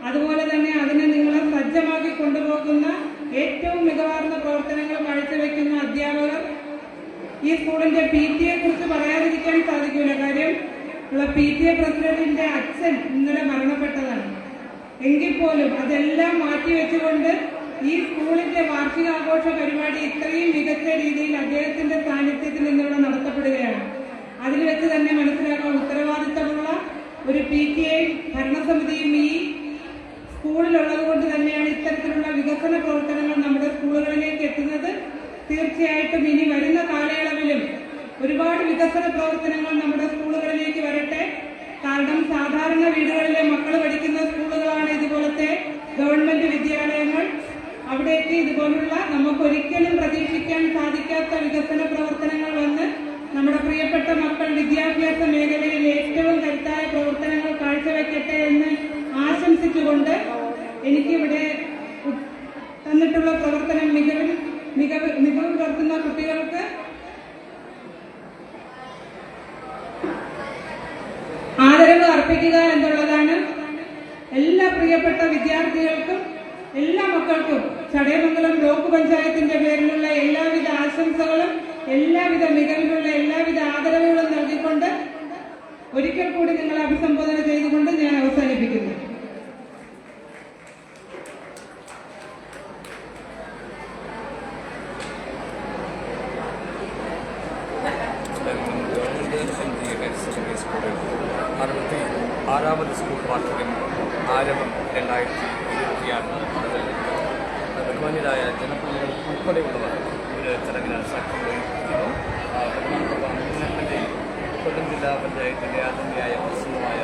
അതുപോലെ തന്നെ അതിനെ നിങ്ങളെ സജ്ജമാക്കി കൊണ്ടുപോകുന്ന ഏറ്റവും മികവാർന്ന പ്രവർത്തനങ്ങൾ കാഴ്ചവെക്കുന്ന അധ്യാപകർ, ഈ സ്കൂളിന്റെ PTA കുറിച്ച് പറയാതിരിക്കാൻ സാധിക്കില്ല. കാര്യം PTA പ്രസിഡന്റിന്റെ അച്ഛൻ ഇന്നലെ മരണപ്പെട്ടതാണ്. എങ്കിൽ പോലും അതെല്ലാം മാറ്റിവെച്ചുകൊണ്ട് ഈ സ്കൂളിന്റെ വാർഷികാഘോഷ പരിപാടി ഇത്രയും മികച്ച രീതിയിൽ അദ്ദേഹത്തിന്റെ സാന്നിധ്യത്തിൽ നിന്നിവിടെ നടത്തപ്പെടുകയാണ്. അതിൽ വെച്ച് തന്നെ മനസ്സിലാക്കാൻ ഉത്തരവാദിത്തമുള്ള ഒരു PTA ഭരണസമിതിയും ഈ സ്കൂളിലുള്ളത് കൊണ്ട് തന്നെയാണ് ഇത്തരത്തിലുള്ള വികസന പ്രവർത്തനങ്ങൾ നമ്മുടെ സ്കൂളുകളിലേക്ക് എത്തുന്നത്. തീർച്ചയായിട്ടും ഇനി വരുന്ന കാലയളവിലും ഒരുപാട് വികസന പ്രവർത്തനങ്ങൾ നമ്മുടെ സ്കൂളുകളിലേക്ക് വരട്ടെ. കാരണം സാധാരണ വീടുകളിലെ മക്കൾ പഠിക്കുന്ന സ്കൂളുകളാണ് ഇതുപോലത്തെ ഗവൺമെന്റ് വിദ്യാലയങ്ങൾ. അവിടേക്ക് ഇതുപോലുള്ള നമുക്കൊരിക്കലും പ്രതീക്ഷിക്കാൻ സാധിക്കാത്ത വികസന പ്രവർത്തനങ്ങൾ വന്ന് നമ്മുടെ പ്രിയപ്പെട്ട മക്കൾ വിദ്യാഭ്യാസ മേഖലയിൽ ഏറ്റവും കരുത്തായ പ്രവർത്തനങ്ങൾ കാഴ്ചവെക്കട്ടെ എന്ന് ആശംസിച്ചുകൊണ്ട് എനിക്കിവിടെ തന്നിട്ടുള്ള പ്രവർത്തനം മികവ് പുലർത്തുന്ന കുട്ടികൾക്ക് ആദരവ് അർപ്പിക്കുക എന്നുള്ളതാണ്. എല്ലാ പ്രിയപ്പെട്ട വിദ്യാർത്ഥികൾക്കും എല്ലാ മക്കൾക്കും ചടയമംഗലം ബ്ലോക്ക് പഞ്ചായത്തിന്റെ പേരിലുള്ള എല്ലാവിധ ആശംസകളും എല്ലാവിധ മികവിലുള്ള എല്ലാവിധ ആദരവുകളും നൽകിക്കൊണ്ട് ഒരിക്കൽ കൂടി നിങ്ങളെ അഭിസംബോധന ചെയ്തുകൊണ്ട് ഞാൻ അവസാനിപ്പിക്കുന്നു. ആറാമത് സ്കൂൾ വാർഷികം ആരംഭം 2026 ബഹുമാന്യരായ ജനപ്രതിനിധികൾ ഉൾപ്പെടെയുള്ളവർ ഒരു ചടങ്ങിന് സാക്ഷ്യം വഹിക്കുന്നു. കൊല്ലം ജില്ലാ പഞ്ചായത്തിൻ്റെ ആദരണീയായ പ്രസിഡന്റായ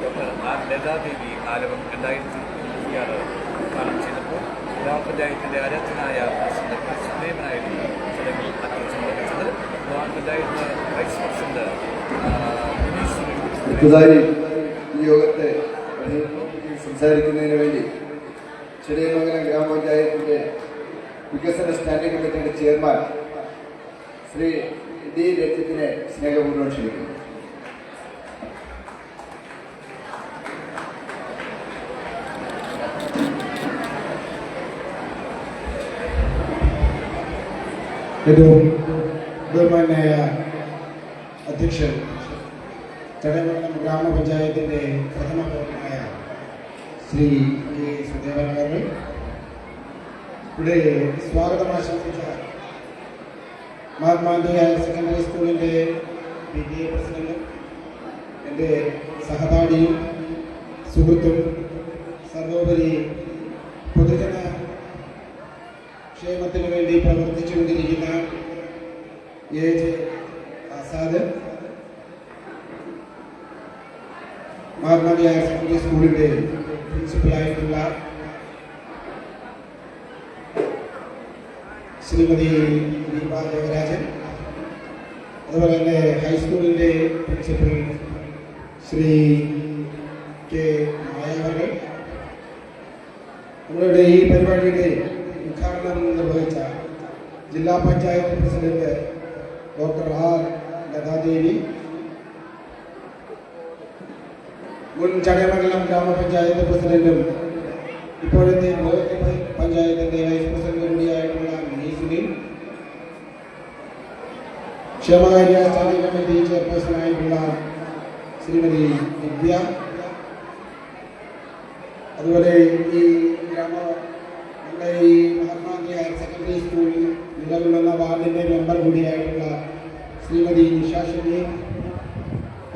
ഡോക്ടർ ആർ ലതാദേവി ആരംഭം 2026 ഉദ്ഘാടനം ചെയ്തപ്പോൾ ഗ്രാമപഞ്ചായത്തിൻ്റെ അരത്തനായ പ്രസിഡന്റ് സുലൈമനായിരുന്നു ചടങ്ങിൽ അധ്യക്ഷം വഹിച്ചത്. ഗ്രാമപഞ്ചായത്ത് വൈസ് പ്രസിഡന്റ് അടുത്തതായി ഈ യോഗത്തെ സംസാരിക്കുന്നതിന് വേണ്ടി ചെറിയമംഗലം ഗ്രാമപഞ്ചായത്തിൻ്റെ വികസന സ്റ്റാൻഡിംഗ് കമ്മിറ്റിയുടെ ചെയർമാൻ ശ്രീ ഡി രഞ്ജിത്തിനെ സ്നേഹപൂർവ്വം ക്ഷണിക്കുന്നു. ഏറ്റവും ബഹുമാന്യായ അധ്യക്ഷൻ, ചടയമംഗലം ഗ്രാമപഞ്ചായത്തിൻ്റെ പ്രഥമ പൗരനായ ശ്രീ കെ സുദേവൻ അവർ, ഇവിടെ സ്വാഗതം ആശംസിച്ച മഹാത്മാഗാന്ധി ഹയർ സെക്കൻഡറി സ്കൂളിൻ്റെ PTA പ്രസിഡന്റും എൻ്റെ സഹപാഠിയും സുഹൃത്തും സർവോപരി പൊതുജന ക്ഷേമത്തിന് വേണ്ടി പ്രവർത്തിച്ചുകൊണ്ടിരിക്കുന്ന AJ Azad, Mahatma Gandhi higher secondary സ്കൂളിൻ്റെ പ്രിൻസിപ്പലായിട്ടുള്ള ശ്രീമതി ദീപ ദേവരാജൻ, അതുപോലെ തന്നെ ഹൈസ്കൂളിൻ്റെ പ്രിൻസിപ്പൽ ശ്രീ കെ മായാവകൾ, നമ്മളുടെ ഈ പരിപാടിയുടെ ഉദ്ഘാടനം നിർവഹിച്ച ജില്ലാ panchayat president doctor R Lathadevi, മുൻ ചടയമംഗലം ഗ്രാമപഞ്ചായത്ത് പ്രസിഡന്റും ഇപ്പോഴത്തെ പഞ്ചായത്തിന്റെ വൈസ് പ്രസിഡന്റ് കൂടിയായിട്ടുള്ള സുനിൽ, ക്ഷേമകാര്യ സ്റ്റാൻഡിംഗ് കമ്മിറ്റി ചെയർപേഴ്സണായിട്ടുള്ള ശ്രീമതി വിദ്യ, അതുപോലെ ഈ നമ്മുടെ ഈ മഹാത്മാഗാന്ധി ഹയർ സെക്കൻഡറി സ്കൂളിൽ നിലവിൽ വന്ന വാർഡിന്റെ മെമ്പർ കൂടിയായിട്ടുള്ള Shrimati Nisha Shameer,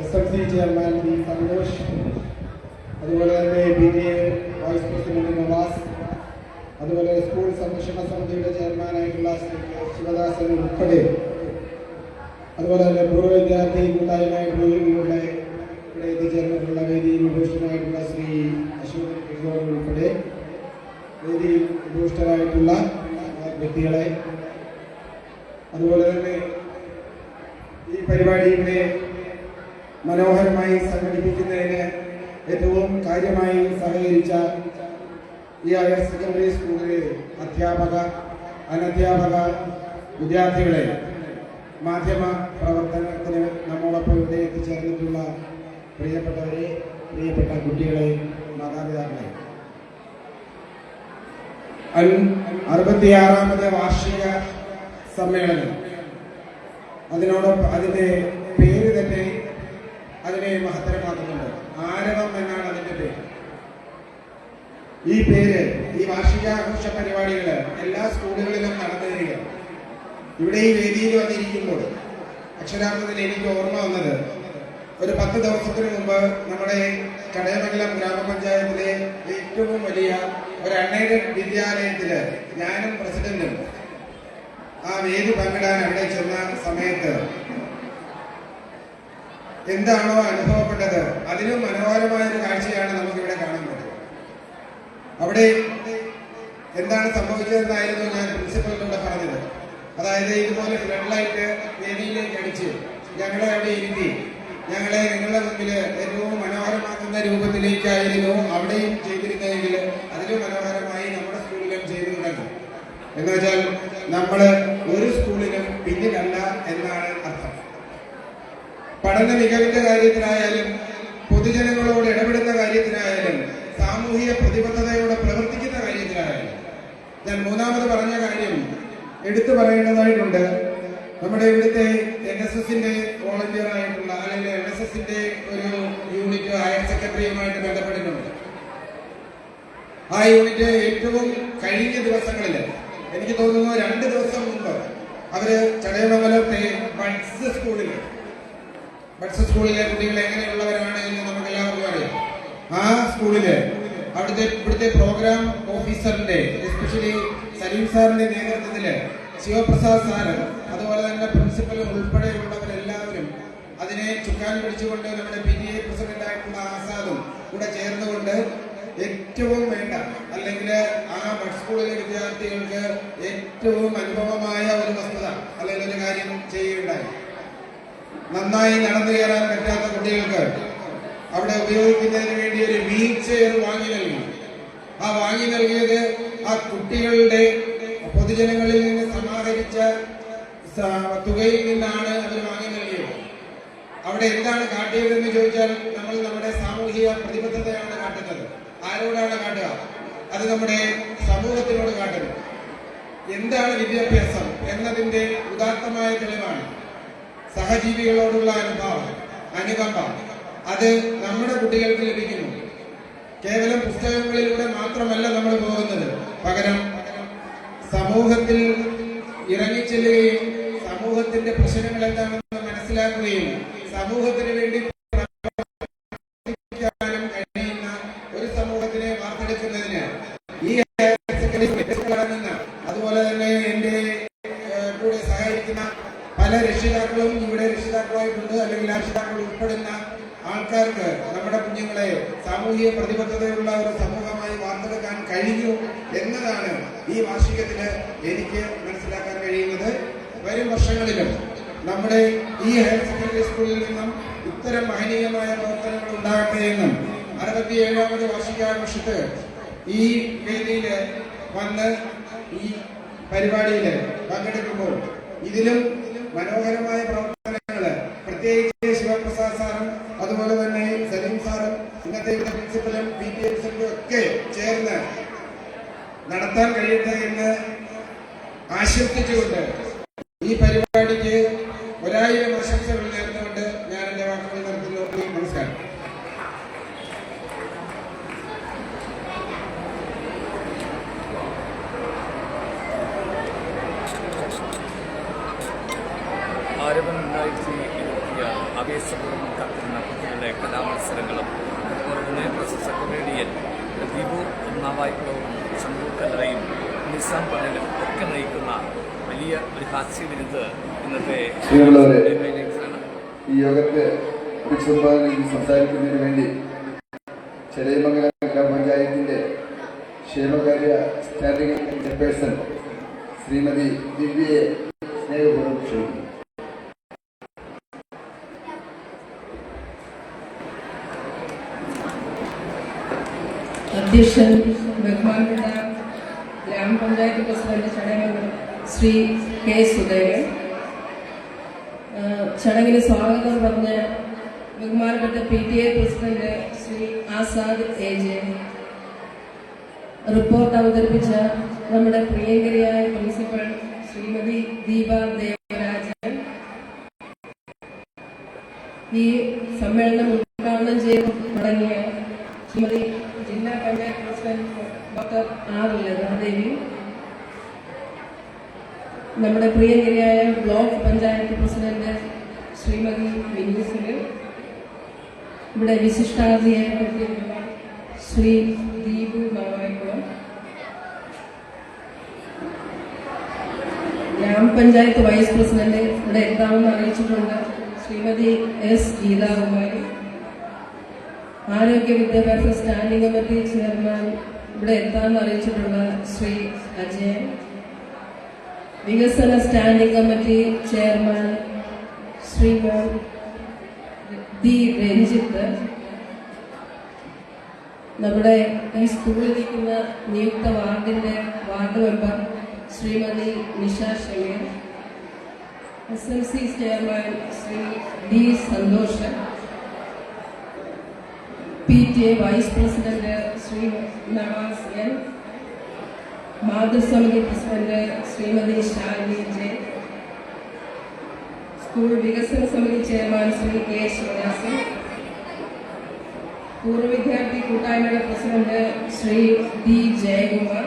SMC chairman P Santhosh, അതുപോലെ തന്നെ PTA വൈസ് പ്രസിഡന്റ് നവാസ്, അതുപോലെ സ്കൂൾ സംരക്ഷണ സമിതിയുടെ ചെയർമാനായിട്ടുള്ള ശ്രീ ശിവദാസൻ ഉൾപ്പെടെ, അതുപോലെ തന്നെ പൂർവ്വ വിദ്യാർത്ഥി കൂട്ടായ്മയുടെ ഇവിടെ എത്തിച്ചേർന്നിട്ടുള്ള വേദിയിൽ ഉപവിഷ്ടനായിട്ടുള്ള ശ്രീ അശോക് ഉൾപ്പെടെ വേദിയിൽ ഉപവിഷ്ടരായിട്ടുള്ള വ്യക്തികളെ, അതുപോലെ തന്നെ ഈ പരിപാടിയുടെ മനോഹരമായി സംഘടിപ്പിക്കുന്നതിന് ഏറ്റവും കാര്യമായി സഹകരിച്ച ഈ ഹയർ സെക്കൻഡറി സ്കൂളിലെ അധ്യാപക, അനധ്യാപക വിദ്യാർത്ഥികളെ, മാധ്യമ പ്രവർത്തനത്തിന് നമ്മോടൊപ്പം ഇവിടെ എത്തിച്ചേർന്നിട്ടുള്ള പ്രിയപ്പെട്ടവരെ, പ്രിയപ്പെട്ട കുട്ടികളെ, മാതാപിതാക്കളെ, 66ാമത് വാർഷിക സമ്മേളനം, അതിനോടൊപ്പം അതിൻ്റെ പേര് തന്നെ അതിനെ മഹത്തരമാക്കുന്നുണ്ട്. ആരവം എന്നാണ് അതിൻ്റെ പേര്. ഈ പേര്, ഈ വാർഷികാഘോഷ പരിപാടികൾ എല്ലാ സ്കൂളുകളിലും നടന്നു വരികയാണ്. ഇവിടെ ഈ വേദിയിൽ വന്നിരിക്കുമ്പോൾ അക്ഷരാർത്ഥത്തിൽ എനിക്ക് ഓർമ്മ വന്നത്, ഒരു 10 ദിവസത്തിന് മുമ്പ് നമ്മുടെ ചടയമംഗലം ഗ്രാമപഞ്ചായത്തിലെ ഏറ്റവും വലിയ ഒരു അൺഎയ്ഡഡ് വിദ്യാലയത്തിൽ ഞാനും പ്രസിഡന്റും ആ വേദി പങ്കിടാൻ അവിടെ ചെന്ന സമയത്ത് എന്താണോ അനുഭവപ്പെട്ടത് അതിലും മനോഹരമായൊരു കാഴ്ചയാണ് നമുക്കിവിടെ കാണാൻ പറ്റുന്നത്. അവിടെ എന്താണ് സംഭവിച്ചതെന്നായിരുന്നു ഞാൻ പ്രിൻസിപ്പലിനോട് പറഞ്ഞത്. അതായത് ഇതുപോലെ ഫ്ലഡ് ലൈറ്റ് വേദിയിലേക്ക് അടിച്ച് ഞങ്ങളെ അവിടെ ഇരുത്തി ഞങ്ങളെ നിങ്ങളുടെ മുമ്പിൽ ഏറ്റവും മനോഹരമാക്കുന്ന രൂപത്തിലേക്കായിരുന്നു അവിടെയും ചെയ്തിരുന്നതെങ്കിൽ അതിലും മനോഹരമായി നമ്മുടെ സ്കൂളിലും ചെയ്തു തുടങ്ങി. എന്ന് വെച്ചാൽ നമ്മൾ ഒരു സ്കൂളിലും പിന്നിലല്ല എന്നാണ് അർത്ഥം. പഠന മികവിന്റെ കാര്യത്തിലായാലും പൊതുജനങ്ങളോട് ഇടപെടുന്ന കാര്യത്തിലായാലും സാമൂഹിക പ്രതിബദ്ധതയോടെ പ്രവർത്തിക്കുന്ന കാര്യത്തിലായാലും. ഞാൻ മൂന്നാമത് പറഞ്ഞ കാര്യം എടുത്തു പറയേണ്ടതായിട്ടുണ്ട്. നമ്മുടെ ഇവിടുത്തെ NSSന്റെ വോളണ്ടിയർ ആയിട്ടുള്ള അല്ലെങ്കിൽ NSSന്റെ ഒരു യൂണിറ്റ് ഹയർ സെക്കൻഡറിയുമായിട്ട് ബന്ധപ്പെട്ടിട്ടുണ്ട്. ആ യൂണിറ്റ് ഏറ്റവും കഴിഞ്ഞ ദിവസങ്ങളിൽ, എനിക്ക് തോന്നുന്നു 2 ദിവസം മുമ്പ്, അവര് ചടയമംഗലത്തെ ബഡ്സ് സ്കൂളിലെ കുട്ടികൾ എങ്ങനെയുള്ളവരാണ് എന്ന് നമുക്ക് എല്ലാവർക്കും അറിയാം. ആ സ്കൂളില് ഇവിടുത്തെ പ്രോഗ്രാം ഓഫീസറിന്റെ, എസ്പെഷ്യലി സലീം സാറിന്റെ നേതൃത്വത്തില് ശിവപ്രസാദ് സാറ്, അതുപോലെ തന്നെ പ്രിൻസിപ്പൽ ഉൾപ്പെടെയുള്ളവരെല്ലാവരും അതിനെ ചുക്കാൻ പിടിച്ചുകൊണ്ട് നമ്മുടെ PTA പ്രസിഡന്റായിട്ടുള്ള ആസാദും കൂടെ ചേർന്നുകൊണ്ട് ഏറ്റവും വേണ്ട അല്ലെങ്കിൽ ആ ബഡ് സ്കൂളിലെ വിദ്യാർത്ഥികൾക്ക് ഏറ്റവും അനുഭവമായ ഒരു വസ്തുത അല്ലെങ്കിൽ ഒരു കാര്യം ചെയ്യുകയുണ്ടായി. നന്നായി നടന്നു കയറാൻ പറ്റാത്ത കുട്ടികൾക്ക് അവിടെ ഉപയോഗിക്കുന്നതിന് വേണ്ടി ഒരു വീൽ ചെയർ വാങ്ങി നൽകി. ആ വാങ്ങി നൽകിയത് ആ കുട്ടികളുടെ പൊതുജനങ്ങളിൽ നിന്ന് സമാഹരിച്ച തുകയിൽ നിന്നാണ് അവർ വാങ്ങി നൽകിയത്. അവിടെ എന്താണ് കാട്ടിയതെന്ന് ചോദിച്ചാൽ നമ്മൾ നമ്മുടെ സാമൂഹിക പ്രതിബദ്ധതയാണ് കാട്ടുന്നത്. ആരോടാണ് കാട്ടുക? അത് നമ്മുടെ സമൂഹത്തിനോട് കാട്ടുന്നു. എന്താണ് വിദ്യാഭ്യാസം എന്നതിന്റെ ഉദാത്തമായ തെളിവാണ് സഹജീവികളോടുള്ള അനുകമ്പ. അത് നമ്മുടെ കുട്ടികൾക്ക് ലഭിക്കുന്നു. കേവലം പുസ്തകങ്ങളിലൂടെ മാത്രമല്ല നമ്മൾ പോകുന്നത്, പകരം സമൂഹത്തിൽ ഇറങ്ങിച്ചെല്ലുകയും സമൂഹത്തിന്റെ പ്രശ്നങ്ങൾ എന്താണെന്ന് മനസ്സിലാക്കുകയും സമൂഹത്തിന് വേണ്ടി പ്രവർത്തിക്കാനും കഴിയുന്ന ഒരു സമൂഹത്തിനെ വാർത്തെടുക്കുന്നതിന് ഈ അതുപോലെ തന്നെ എന്റെ കൂടെ സഹായിക്കുന്ന പല രക്ഷിതാക്കളും ഇവിടെ രക്ഷിതാക്കളായിട്ടുണ്ട്. അല്ലെങ്കിൽ ആ രക്ഷിതാക്കൾ ഉൾപ്പെടുന്ന ആൾക്കാർക്ക് നമ്മുടെ കുഞ്ഞുങ്ങളെ സാമൂഹിക പ്രതിബദ്ധതയുള്ള ഒരു സമൂഹമായി വാർത്തെടുക്കാൻ കഴിഞ്ഞു എന്നതാണ് ഈ വാർഷികത്തിന് എനിക്ക് മനസ്സിലാക്കാൻ കഴിയുന്നത്. വരും വർഷങ്ങളിലും നമ്മുടെ ഈ ഹയർ സെക്കൻഡറി സ്കൂളിൽ നിന്നും ഇത്തരം മഹനീയമായ പ്രവർത്തനങ്ങൾ ഉണ്ടാകട്ടെ എന്നും 67ാമത് വാർഷികാഘോഷത്ത് ഈ വേദിയിൽ വന്ന് ഈ പരിപാടിയിൽ പങ്കെടുക്കുമ്പോൾ ഇതിലും മനോഹരമായ പ്രവർത്തനങ്ങൾ പ്രത്യേകിച്ച് ശിവപ്രസാദ് സാറും അതുപോലെ തന്നെ സലീം സാറും ഇന്നത്തെ പ്രിൻസിപ്പലും PTA പ്രസിഡന്റും ഒക്കെ ചേർന്ന് നടത്താൻ കഴിയട്ടെ എന്ന് ആശംസിച്ചുകൊണ്ട് ഈ പരിപാടിക്ക് 1000 ആശംസകൾ നേർന്നുകൊണ്ട് ഞാൻ എന്റെ വാക്കുകൾ നിർത്തുന്നു. നമസ്കാരം. ആവേശപൂർവ്വം നടത്തുന്ന കുട്ടികളുടെ കലാമത്സരങ്ങളും അതുപോലെ തന്നെ പ്രശസ്ത കൊമേഡിയൻ ദീപു നാവായിക്കുളവും ശംഭു കല്ലറയും നിസാം പണലും ഒക്കെ നയിക്കുന്ന വലിയ ഒരു ഹാസ്യവിരുദ്ധ ഇന്നത്തെ ഈ യോഗത്തെ അഭിസംബോധന സംസാരിക്കുന്നതിന് വേണ്ടി ചടയമംഗലം ഗ്രാമപഞ്ചായത്തിന്റെ ക്ഷേമകാര്യ സ്റ്റാൻഡിംഗ് ചെയർപേഴ്സൺ ശ്രീമതി ദിവ്യയെ സ്നേഹപൂർവ്വം ക്ഷണിക്കുന്നു. അധ്യക്ഷൻ ബഹുമാനപ്പെട്ട ഗ്രാമപഞ്ചായത്ത് പ്രസിഡന്റ് ചടങ്ങ് ശ്രീ കെ സുധേരൻ, ചടങ്ങിന് സ്വാഗതം പറഞ്ഞ ബഹുമാനപ്പെട്ട PTA president Shri Azad AJ, report അവതരിപ്പിച്ച നമ്മുടെ പ്രിയങ്കരിയായ പ്രിൻസിപ്പൽ ശ്രീമതി ദീപ ദേവരാജൻ, ഈ സമ്മേളനം ഉദ്ഘാടനം ചെയ്ത് തുടങ്ങിയ ശ്രീമതി ജില്ലാ panchayat president doctor R Lathadevi, നമ്മുടെ പ്രിയങ്കരിയായ ബ്ലോക്ക് പഞ്ചായത്ത് പ്രസിഡന്റ് ശ്രീമതി വിനീസിന്, ഇവിടെ വിശിഷ്ടാതിഥിയായി എത്തിയിട്ടുള്ള ശ്രീ ദീപു നാവായിക്കുളം, ഗ്രാമപഞ്ചായത്ത് വൈസ് പ്രസിഡന്റ് ഇവിടെ എത്താമെന്ന് അറിയിച്ചിട്ടുണ്ട് ശ്രീമതി S ഗീതാകുമാരി, ആരോഗ്യ വിദ്യാഭ്യാസ സ്റ്റാൻഡിംഗ് കമ്മിറ്റി ചെയർമാൻ ഇവിടെ എത്താമെന്ന് അറിയിച്ചിട്ടുള്ള ശ്രീ അജയൻ, വികസന standing committee chairman Shriman D Ranjith, നമ്മുടെ ഈ സ്കൂളിലിരിക്കുന്ന നിയുക്ത വാർഡിന്റെ ward member Shrimati Nisha Shameer, SMC chairman Shri D Santhosh, PTA vice president Shri Navas N, മാതൃസമിതി president Shrimati Shalini J, school വികസന സമിതി ചെയർമാൻ ശ്രീ K ശിവദാസൻ, പൂർവ്വ വിദ്യാർത്ഥി കൂട്ടായ്മയുടെ പ്രസിഡന്റ് ശ്രീ D ജയകുമാർ,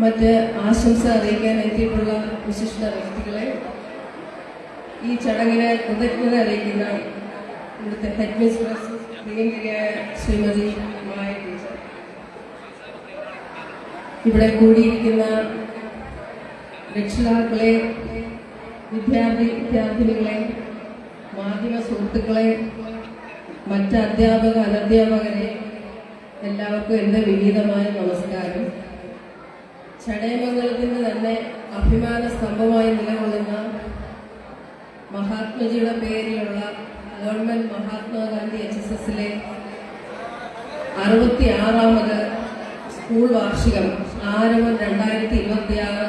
മറ്റ് ആശംസ അറിയിക്കാൻ എത്തിയിട്ടുള്ള വിശിഷ്ട വ്യക്തികളെ, ഈ ചടങ്ങിന് കൃതജ്ഞത അറിയിക്കുന്ന ഇവിടുത്തെ ഹെഡ് മിസ്ട്രസ് പ്രിയങ്കരിയായ ശ്രീമതി മായ ടീച്ചർ, ഇവിടെ കൂടിയിരിക്കുന്ന രക്ഷിതാക്കളെ, വിദ്യാർത്ഥിനികളെ, മാധ്യമ സുഹൃത്തുക്കളെ, മറ്റ് അധ്യാപക അനധ്യാപകരെ, എല്ലാവർക്കും എൻ്റെ വിനീതമായ നമസ്കാരം. ചടയമംഗലത്തിൻ്റെ തന്നെ അഭിമാന സ്തംഭമായി നിലകൊള്ളുന്ന മഹാത്മജിയുടെ പേരിലുള്ള ഗവൺമെൻറ് മഹാത്മാഗാന്ധി HSSലെ 66ാമത് സ്കൂൾ വാർഷികം ആരവം 2026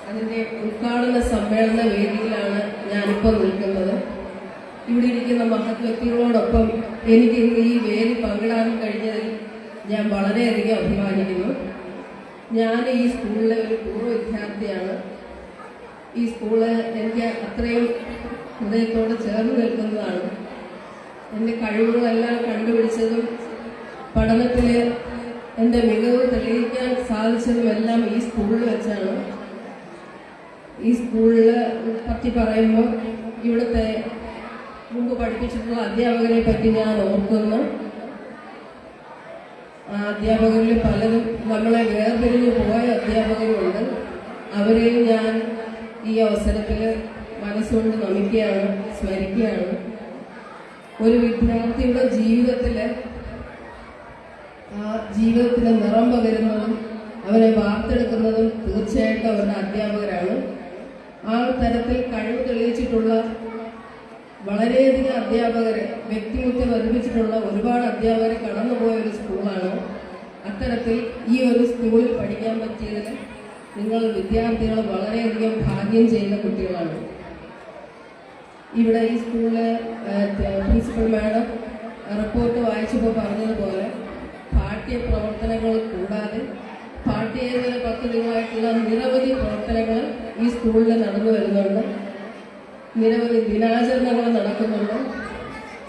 അതിൻ്റെ ഉദ്ഘാടന സമ്മേളന വേദിയിലാണ് ഞാനിപ്പോൾ നിൽക്കുന്നത്. ഇവിടെ ഇരിക്കുന്ന മഹത് വ്യക്തികളോടൊപ്പം എനിക്ക് ഇന്ന് ഈ വേദി പങ്കിടാൻ കഴിഞ്ഞതിൽ ഞാൻ വളരെയധികം അഭിമാനിക്കുന്നു. ഞാൻ ഈ സ്കൂളിലെ ഒരു പൂർവ്വ വിദ്യാർത്ഥിയാണ്. ഈ സ്കൂള് എനിക്ക് അത്രയും ഹൃദയത്തോട് ചേർന്ന് നിൽക്കുന്നതാണ്. എൻ്റെ കഴിവുകളെല്ലാം കണ്ടുപിടിച്ചതും പഠനത്തിൽ എൻ്റെ മികവ് തെളിയിക്കാൻ സാധിച്ചതുമെല്ലാം ഈ സ്കൂളിൽ വെച്ചാണ്. ഈ സ്കൂളിൽ പറ്റി പറയുമ്പോൾ ഇവിടുത്തെ മുമ്പ് പഠിപ്പിച്ചിട്ടുള്ള അധ്യാപകരെ പറ്റി ഞാൻ ഓർക്കുന്നു. ആ അധ്യാപകരിൽ പലരും നമ്മളെ വേർപിരിഞ്ഞു പോയ അധ്യാപകരുമുണ്ട്. അവരെയും ഞാൻ ഈ അവസരത്തിൽ മനസ്സുകൊണ്ട് നമിക്കുകയാണ്, സ്മരിക്കുകയാണ്. ഒരു വിദ്യാർത്ഥിയുടെ ജീവിതത്തിന് നിറം പകരുന്നതും അവരെ വാർത്തെടുക്കുന്നതും തീർച്ചയായിട്ടും അവരുടെ അധ്യാപകരാണ്. ആ തരത്തിൽ കഴിവ് തെളിയിച്ചിട്ടുള്ള വളരെയധികം അധ്യാപകരെ വ്യക്തിമുദ്ര പതിപ്പിച്ചിട്ടുള്ള ഒരുപാട് അധ്യാപകരെ കടന്നുപോയ ഒരു സ്കൂളാണ്. അത്തരത്തിൽ ഈ ഒരു സ്കൂളിൽ പഠിക്കാൻ പറ്റിയതിൽ നിങ്ങൾ വിദ്യാർത്ഥികൾ വളരെയധികം ഭാഗ്യം ചെയ്യുന്ന കുട്ടികളാണ്. ഇവിടെ ഈ സ്കൂളിലെ പ്രിൻസിപ്പൽ മാഡം റിപ്പോർട്ട് വായിച്ചപ്പോൾ പറഞ്ഞതുപോലെ പാഠ്യപ്രവർത്തനങ്ങൾ കൂടാതെ പാഠ്യേതര പദ്ധതികളായിട്ടുള്ള നിരവധി പ്രവർത്തനങ്ങൾ ഈ സ്കൂളിൽ നടന്നു വരുന്നുണ്ട്. നിരവധി ദിനാചരണങ്ങൾ നടക്കുന്നുണ്ട്.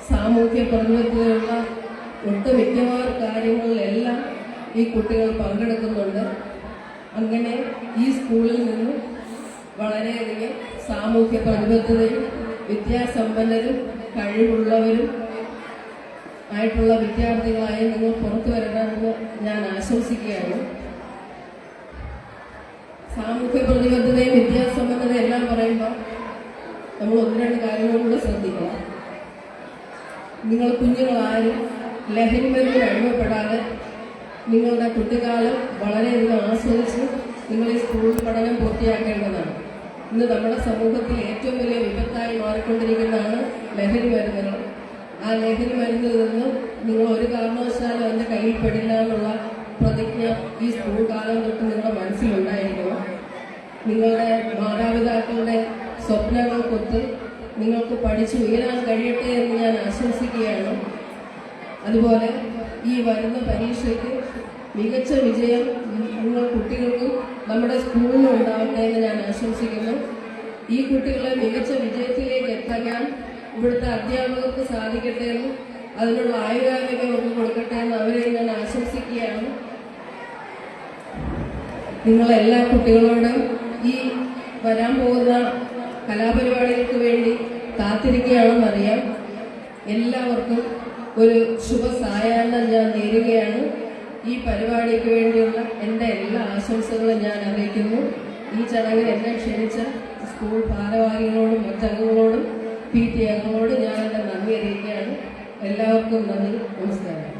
സാമൂഹ്യ പ്രതിബദ്ധതയുള്ള ഒട്ടുമിക്കവാറും കാര്യങ്ങളിലെല്ലാം ഈ കുട്ടികൾ പങ്കെടുക്കുന്നുണ്ട്. അങ്ങനെ ഈ സ്കൂളിൽ നിന്നും വളരെയധികം സാമൂഹ്യ പ്രതിബദ്ധതയും വിദ്യാസമ്പന്നരും കഴിവുള്ളവരും ആയിട്ടുള്ള വിദ്യാർത്ഥികളായി നിങ്ങൾ പുറത്തു വരണമെന്ന് ഞാൻ ആശംസിക്കുകയാണ്. സാമൂഹ്യ പ്രതിബദ്ധതയും വിദ്യാസമ്പന്നതയും എല്ലാം പറയുമ്പോൾ നമ്മൾ ഒന്ന് രണ്ട് കാര്യങ്ങളും കൂടെ ശ്രദ്ധിക്കണം. നിങ്ങൾ കുഞ്ഞുങ്ങളാരും ലഹരി മരുന്നിന് അടിമപ്പെടാതെ നിങ്ങളുടെ കുട്ടിക്കാലം വളരെയധികം ആസ്വദിച്ച് നിങ്ങൾ ഈ സ്കൂൾ പഠനം പൂർത്തിയാക്കേണ്ടതാണ്. ഇന്ന് നമ്മുടെ സമൂഹത്തിൽ ഏറ്റവും വലിയ വിപത്തായി മാറിക്കൊണ്ടിരിക്കുന്നതാണ് ലഹരി മരുന്നുകൾ. ആ ലഹരി മരുന്നിൽ നിന്ന് നിങ്ങൾ ഒരു കാരണവശാലും അതിൻ്റെ കയ്യിൽ പെടില്ല എന്നുള്ള പ്രതിജ്ഞ ഈ സ്കൂൾ കാലം തൊട്ട് നിങ്ങളുടെ മനസ്സിലുണ്ടായിരിക്കണം. നിങ്ങളുടെ മാതാപിതാക്കളുടെ സ്വപ്നങ്ങൾക്കൊത്ത് നിങ്ങൾക്ക് പഠിച്ച് ഉയരാൻ കഴിയട്ടെ എന്ന് ഞാൻ ആശംസിക്കുകയാണ്. അതുപോലെ ഈ വരുന്ന പരീക്ഷയ്ക്ക് മികച്ച വിജയം നിങ്ങൾ കുട്ടികൾക്കും നമ്മുടെ സ്കൂളിലും ഉണ്ടാവട്ടെ എന്ന് ഞാൻ ആശംസിക്കുന്നു. ഈ കുട്ടികളെ മികച്ച വിജയത്തിലേക്ക് എത്തിക്കാൻ ഇവിടുത്തെ അധ്യാപകർക്ക് സാധിക്കട്ടെ എന്നും അതിനുള്ള ആയുരാരോഗ്യം അവർക്ക് കൊടുക്കട്ടെ എന്ന് അവരെ ഞാൻ ആശംസിക്കുകയാണ്. നിങ്ങളെല്ലാ കുട്ടികളോടും ഈ വരാൻ പോകുന്ന കലാപരിപാടികൾക്ക് വേണ്ടി കാത്തിരിക്കുകയാണെന്നറിയാം. എല്ലാവർക്കും ഒരു ശുഭ സായാഹ്നം ഞാൻ നേരുകയാണ്. ഈ പരിപാടിക്ക് വേണ്ടിയുള്ള എൻ്റെ എല്ലാ ആശംസകളും ഞാൻ അറിയിക്കുന്നു. ഈ ചടങ്ങിൽ എന്നെ ക്ഷണിച്ച സ്കൂൾ ഭാരവാഹികളോടും മറ്റംഗങ്ങളോടും PT അംഗങ്ങളോടും ഞാൻ എൻ്റെ നന്ദി അറിയിക്കുകയാണ്. എല്ലാവർക്കും നന്ദി, നമസ്കാരം.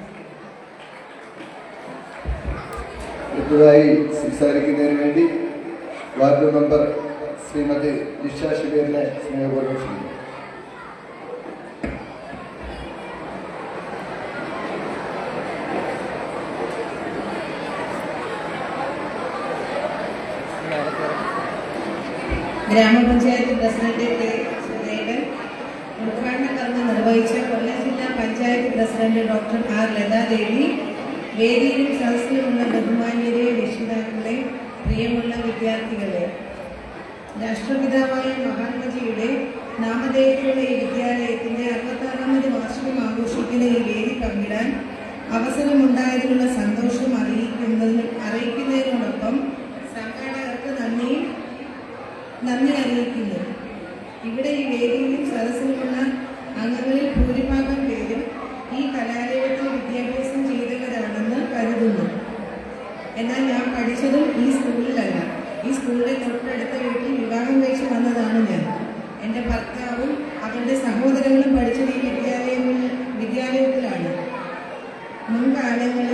അടുത്തതായി സംസാരിക്കുന്നതിന് വേണ്ടി വാർഡ് മെമ്പർ ശ്രീമതി നിഷ ഷിബീറിനെ സ്നേഹപൂർവ്വം ക്ഷണിക്കുന്നു. ഗ്രാമപഞ്ചായത്ത് പ്രസിഡന്റ് കെ സുധീരൻ, ഉദ്ഘാടന കർമ്മം നിർവഹിച്ച കൊല്ലം ജില്ലാ panchayat president doctor R Lathadevi, വേദിയിലും സദസ്സിലുമുള്ള ബഹുമാന്യരെ, രക്ഷിതാക്കളെ, പ്രിയമുള്ള വിദ്യാർത്ഥികളെ, രാഷ്ട്രപിതാവായ മഹാത്മജിയുടെ നാമധേയത്തിലുള്ള ഈ വിദ്യാലയത്തിന്റെ 66ാമത് വാർഷികം ആഘോഷിക്കുന്ന ഈ വേദി പങ്കിടാൻ അവസരമുണ്ടായതിനുള്ള സന്തോഷം അറിയിക്കുന്നതിനോടൊപ്പം സംഘാടകർക്ക് നന്ദി അറിയിക്കുന്നു. ഇവിടെ ഈ വേദിയിലും സദസ്സിലുമുള്ള അംഗങ്ങളിൽ ഭൂരിഭാഗം പേരും ഈ കലാലയത്തിൽ വിദ്യാഭ്യാസം ചെയ്തവരാണെന്ന് കരുതുന്നു. എന്നാൽ ഞാൻ പഠിച്ചതും ഈ സ്കൂളിലല്ല. ഈ സ്കൂളിലെ തൊട്ടടുത്ത വീട്ടിൽ വിവാഹം കഴിച്ച് വന്നതാണ് ഞാൻ. എൻ്റെ ഭർത്താവും അവരുടെ സഹോദരങ്ങളും പഠിച്ചത് ഈ വിദ്യാലയത്തിലാണ്. മുൻ മുൻകാലങ്ങളിൽ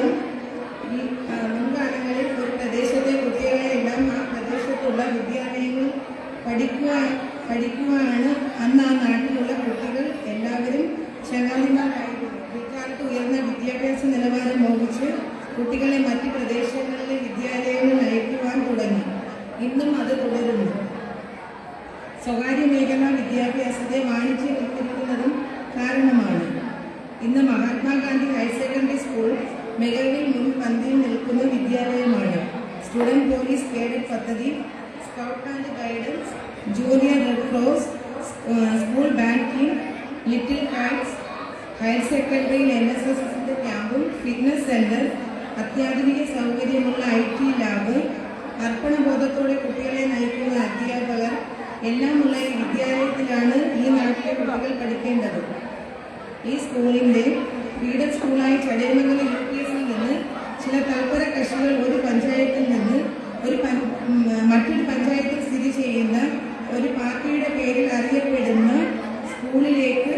ഒരു പ്രദേശത്തെ കുട്ടികളെല്ലാം ആ പ്രദേശത്തുള്ള വിദ്യാലയങ്ങളിൽ പഠിക്കുവാണ് അന്ന് ആ നാട്ടിലുള്ള കുട്ടികൾ എല്ലാവരും ചങ്ങാതിമാരായിരുന്നു. ഇക്കാലത്ത് ഉയർന്ന വിദ്യാഭ്യാസ നിലവാരം മോഹിച്ച് കുട്ടികളെ മറ്റ് പ്രദേശങ്ങളിലെ വിദ്യാലയങ്ങളിൽ അയക്കുവാൻ തുടങ്ങി. ഇന്നും അത് തുടരുന്നു. സ്വകാര്യ മേഖല വിദ്യാഭ്യാസത്തെ വാണിജ്യവൽക്കരിക്കുന്നതും കാരണമാണ്. ഇന്ന് മഹാത്മാഗാന്ധി ഹയർ സെക്കൻഡറി സ്കൂൾ മികവിൽ മുൻപന്തിയിൽ നിൽക്കുന്ന വിദ്യാലയമാണ്. സ്റ്റുഡന്റ് പോലീസ് കേഡറ്റ് പദ്ധതി, scout and guidance, junior red cross, school banking, little hearts, higher സെക്കൻഡറിയിൽ NSSന്റെ ക്യാമ്പും ഫിറ്റ്നസ് സെന്റർ, അത്യാധുനിക സൗകര്യമുള്ള IT ലാബ്, അർപ്പണബോധത്തോടെ കുട്ടികളെ നയിക്കുന്ന അധ്യാപകർ എല്ലാമുള്ള ഈ വിദ്യാലയത്തിലാണ് ഈ നാട്ടിലെ കുട്ടികൾ പഠിക്കേണ്ടത്. ഈ സ്കൂളിന്റെ ഫീഡർ സ്കൂളായി ചടയമംഗലം UPS നിന്ന് ചില തൽപര കക്ഷികൾ ഒരു പഞ്ചായത്തിൽ നിന്ന് മറ്റൊരു പഞ്ചായത്തിൽ സ്ഥിതി ചെയ്യുന്ന ഒരു പാർട്ടിയുടെ പേരിൽ അറിയപ്പെടുന്ന സ്കൂളിലേക്ക്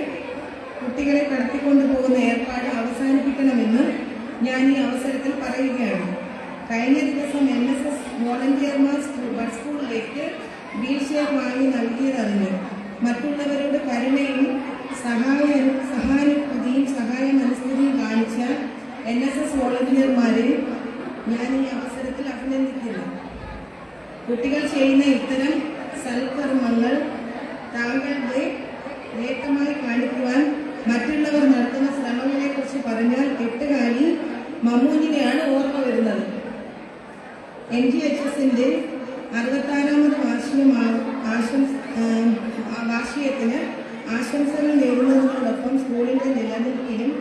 കുട്ടികളെ കടത്തിക്കൊണ്ടുപോകുന്ന ഏർപ്പാട് അവസാനിപ്പിക്കണമെന്ന് ഞാൻ ഈ അവസരത്തിൽ പറയുകയാണ്. കഴിഞ്ഞ ദിവസം NSS വോളണ്ടിയർമാർ ബഡ് സ്കൂളിലേക്ക് വീൽ ചെയർ വാങ്ങി നൽകിയതറിഞ്ഞു. മറ്റുള്ളവരോട് കരുണയും സഹാനുഭൂതിയും സഹായ മനസ്ഥിതിയും കാണിച്ച NSS വോളണ്ടിയർമാരെ ഞാൻ ഈ അവസരത്തിൽ അഭിനന്ദിക്കുന്നു. കുട്ടികൾ ചെയ്യുന്ന ഇത്തരം സൽക്കർമ്മങ്ങൾ താങ്കളുടെ നേട്ടമായി കാണിക്കുവാൻ മറ്റുള്ളവർ നടത്തുന്ന ശ്രമങ്ങളെക്കുറിച്ച് പറഞ്ഞാൽ എട്ടുകാലി മമ്മൂഞ്ഞിനെയാണ് ഓർമ്മ വരുന്നത്. MGHSന്റെ 66ാമത് വാർഷികത്തിന് ആശംസകൾ നേടുന്നതിനോടൊപ്പം സ്കൂളിന്റെ നിലനിൽപ്പിനും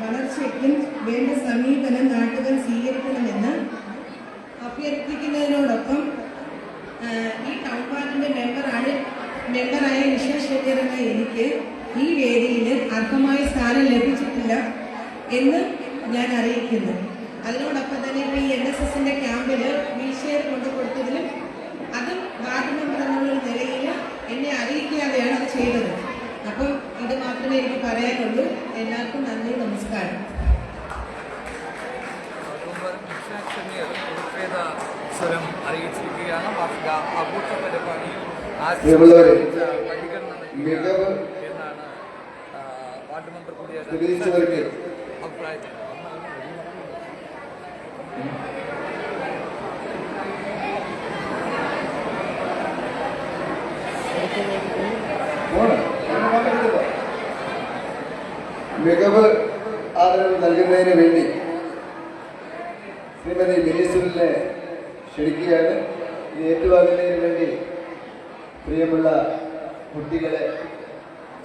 വളർച്ചയ്ക്കും വേണ്ട സമീപനം നാട്ടുകാർ സ്വീകരിക്കണമെന്ന് അഭ്യർത്ഥിക്കുന്നതിനോടൊപ്പം ഈ ടൗൺ പാർട്ടിന്റെ മെമ്പറായ നിഷ ഷെബീർ എന്ന എനിക്ക് ഈ വേദിയിൽ അർഹമായ സ്ഥാനം ലഭിച്ചിട്ടില്ല എന്ന് ഞാൻ അറിയിക്കുന്നു. അതിനോടൊപ്പം തന്നെ ഇപ്പോൾ ഈ NSSന്റെ ക്യാമ്പിൽ വീൽചെയർ കൊണ്ടുകൊടുത്തതിലും അതും വാർഡ് മെമ്പർ എന്നുള്ള നിലയിൽ എന്നെ അറിയിക്കാതെയാണ് അത് ചെയ്തത്. അപ്പം ഇത് മാത്രമേ എനിക്ക് പറയാനുള്ളൂ. എല്ലാവർക്കും നന്ദി, നമസ്കാരം. സ്വരം അറിയിച്ചിരിക്കുകയാണ്. വാർഷിക ആഘോഷ പരിപാടിയിൽ മികവ് എന്നാണ് വാർഡ് മെമ്പർ കൂടിയായ തെളിയിച്ചവർക്ക് അഭിപ്രായത്തിൽ. മികവ് ആദരവ് നൽകുന്നതിന് വേണ്ടി ശ്രീമതി മിനിസുലിനെ ക്ഷണിക്കുകയാണ്. ഇത് ഏറ്റുവാങ്ങുന്നതിന് വേണ്ടി പ്രിയമുള്ള കുട്ടികളെ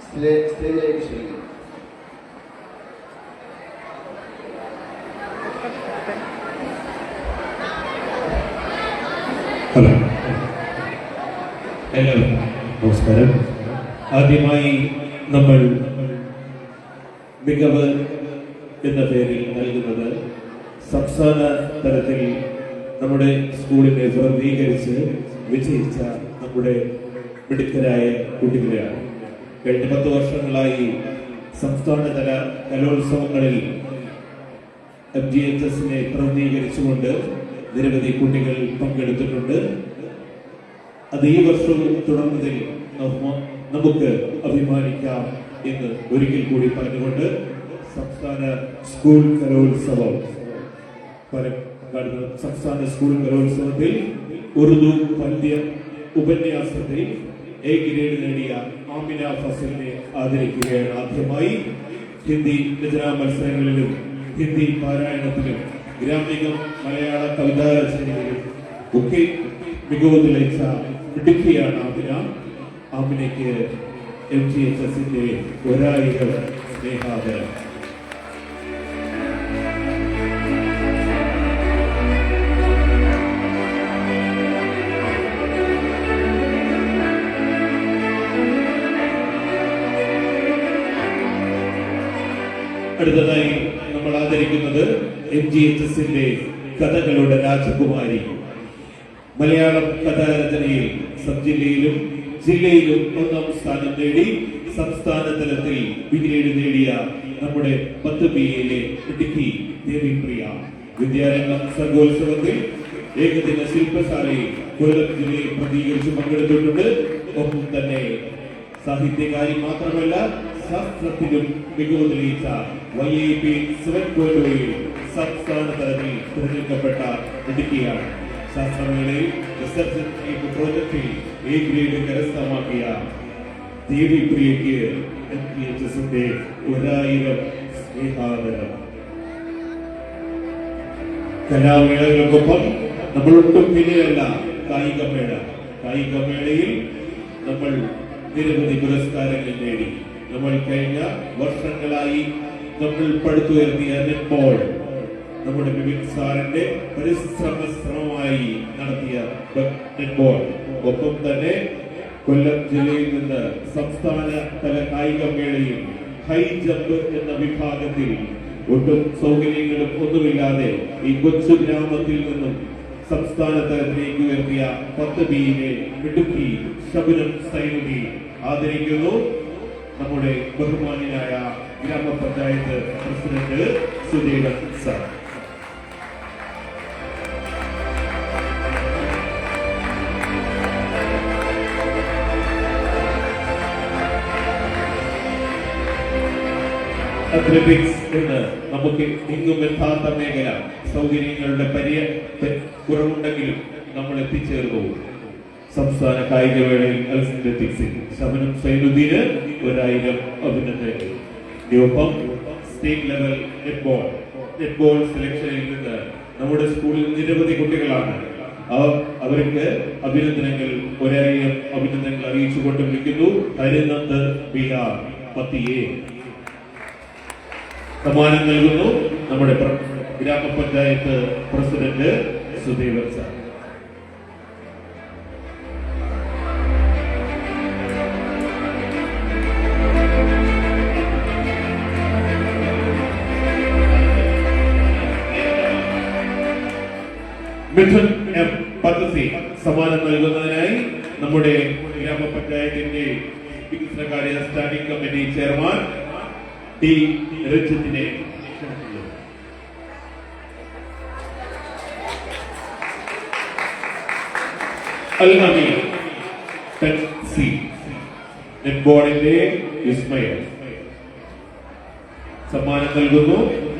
സ്റ്റേജിലേക്ക് ക്ഷണിക്കുന്നു. ഹലോ, എല്ലാവർക്കും നമസ്കാരം. ആദ്യമായി നമ്മൾ മികവ് എന്ന പേരിൽ നൽകുന്നത് സംസ്ഥാന തലത്തിൽ നമ്മുടെ സ്കൂളിനെ പ്രതിനിധീകരിച്ച് വിജയിച്ച നമ്മുടെ മിടുക്കരായ കുട്ടികളെയാണ്. കഴിഞ്ഞ 10 വർഷങ്ങളായി സംസ്ഥാനതല കലോത്സവങ്ങളിൽ MGHSനെ പ്രതിനിധീകരിച്ചുകൊണ്ട് നിരവധി കുട്ടികൾ പങ്കെടുത്തിട്ടുണ്ട്. അത് ഈ വർഷവും തുടർന്നതിൽ നമുക്ക് അഭിമാനിക്കാം എന്ന് ഒരിക്കൽ കൂടി പറഞ്ഞുകൊണ്ട് സംസ്ഥാന സ്കൂൾ കലോത്സവം സംസ്ഥാന സ്കൂൾ കലോത്സവത്തിൽ ഉറുദു പദ്യ ഉപന്യാസത്തിൽ A ഗ്രേഡ് നേടിയ ആമിന ഫസലിനെ ആദരിക്കുകയാണ്. ആദ്യമായി ഹിന്ദി രചനാ മത്സരങ്ങളിലും ഹിന്ദി പാരായണത്തിലും ഗ്രാമികം മലയാള കവിതാരചനയിലും ഒക്കെ മികവ് തെളിയിച്ച മിടുക്കിയാണ് ആമിന. ആമിനയ്ക്ക് MGHSന്റെ 1000 സ്നേഹാദരം. അടുത്തതായി നമ്മൾ ആദരിക്കുന്നത് MGHSന്റെ കഥകളുടെ രാജകുമാരി. മലയാളം കഥാരചനയിൽ സബ് ജില്ലയിലും ജില്ലയിലും 1ാം സ്ഥാനം നേടി സംസ്ഥാന തലത്തിൽ B ഗ്രേഡ് നേടിയ നമ്മുടെ 10B യിലെ ഇടുക്കി ദേവിപ്രിയ. വിദ്യാരംഗം സർഗോത്സവത്തിൽ ഏകദിന ശില്പശാലയിൽ കൊല്ലം ജില്ലയിൽ പ്രതികരിച്ച് പങ്കെടുത്തിട്ടുണ്ട്. ഒപ്പം തന്നെ സാഹിത്യകാരി മാത്രമല്ല ശാസ്ത്രത്തിലും മികവ് തെളിയിച്ച YAP 7.0 സംസ്ഥാന തലത്തിൽ തിരഞ്ഞെടുക്കപ്പെട്ട മിടുക്കിയാണ്. ശാസ്ത്രമേളയിൽ റിസർച്ച് പ്രോജക്റ്റിൽ A ഗ്രേഡ് കരസ്ഥമാക്കിയ ദേവിപ്രിയയ്ക്ക് MPHSന്റെ 1000 സ്നേഹാദരം. കലാമേളകൾക്കൊപ്പം നമ്മളൊട്ടും പിന്നിലല്ല കായികമേള. കായികമേളയിൽ നമ്മൾ നിരവധി പുരസ്കാരങ്ങൾ നേടി. നമ്മൾ കഴിഞ്ഞ വർഷങ്ങളായി നമ്മൾ പടുത്തുയർത്തിയ നെറ്റ്ബോൾ നമ്മുടെ വിപിൻ സാറിന്റെ ശ്രമമായി നടത്തിയ നെറ്റ്ബോൾ. ഒപ്പം തന്നെ കൊല്ലം ജില്ലയിൽ നിന്ന് സംസ്ഥാന തല കായികമേളയിൽ ഹൈ ജമ്പ് എന്ന വിഭാഗത്തിൽ ഒട്ടും സൗകര്യങ്ങളും ഒന്നുമില്ലാതെ ഈ കൊച്ചു ഗ്രാമത്തിൽ നിന്നും സംസ്ഥാന തലത്തിലേക്ക് ഉയർത്തിയ 10Bയിലെ മിടുക്കി ശബനം സൈനുദ്ദീൻ ആദരിക്കുന്നു. നമ്മുടെ ബഹുമാന്യനായ ഗ്രാമപഞ്ചായത്ത് പ്രസിഡന്റ് സുദേവൻ സാർ. അത്ലറ്റിക്സ് എന്ന് നമുക്ക് ഇന്നും എത്താത്ത മേഖല, സൗകര്യങ്ങളുടെ കുറവുണ്ടെങ്കിലും നമ്മൾ എത്തിച്ചേർന്നു. സംസ്ഥാന കായികമേളയിൽ അത്ലറ്റിക്സിൽ ശബനം സൈനുദ്ദീന് 1000 അഭിനന്ദനങ്ങൾ. ഒപ്പം സ്റ്റേറ്റ് ലെവൽ നെറ്റ്ബോൾ സെലക്ഷനിൽ നിന്ന് നമ്മുടെ സ്കൂളിൽ നിരവധി കുട്ടികളാണ്. അവർക്ക് അഭിനന്ദനങ്ങൾ 1000 അഭിനന്ദനങ്ങൾ അറിയിച്ചുകൊണ്ട് വിളിക്കുന്നു. ഹരിനന്ദ് ബിഹാർ പത്തിയെ സമ്മാനം നൽകുന്നു നമ്മുടെ ഗ്രാമപഞ്ചായത്ത് president Sudevan sir. Mithun M പദ്ധതി സമ്മാനം നൽകുന്നതിനായി നമ്മുടെ ഗ്രാമപഞ്ചായത്തിന്റെ വികസനകാര്യ സ്റ്റാൻഡിംഗ് കമ്മിറ്റി ചെയർമാൻ ടി രഞ്ജിത്തിനെ അൽഹമി ടെൻസി നെറ്റ്ബോളിന്റെ വിസ്മയം സമ്മാനം നൽകുന്നു.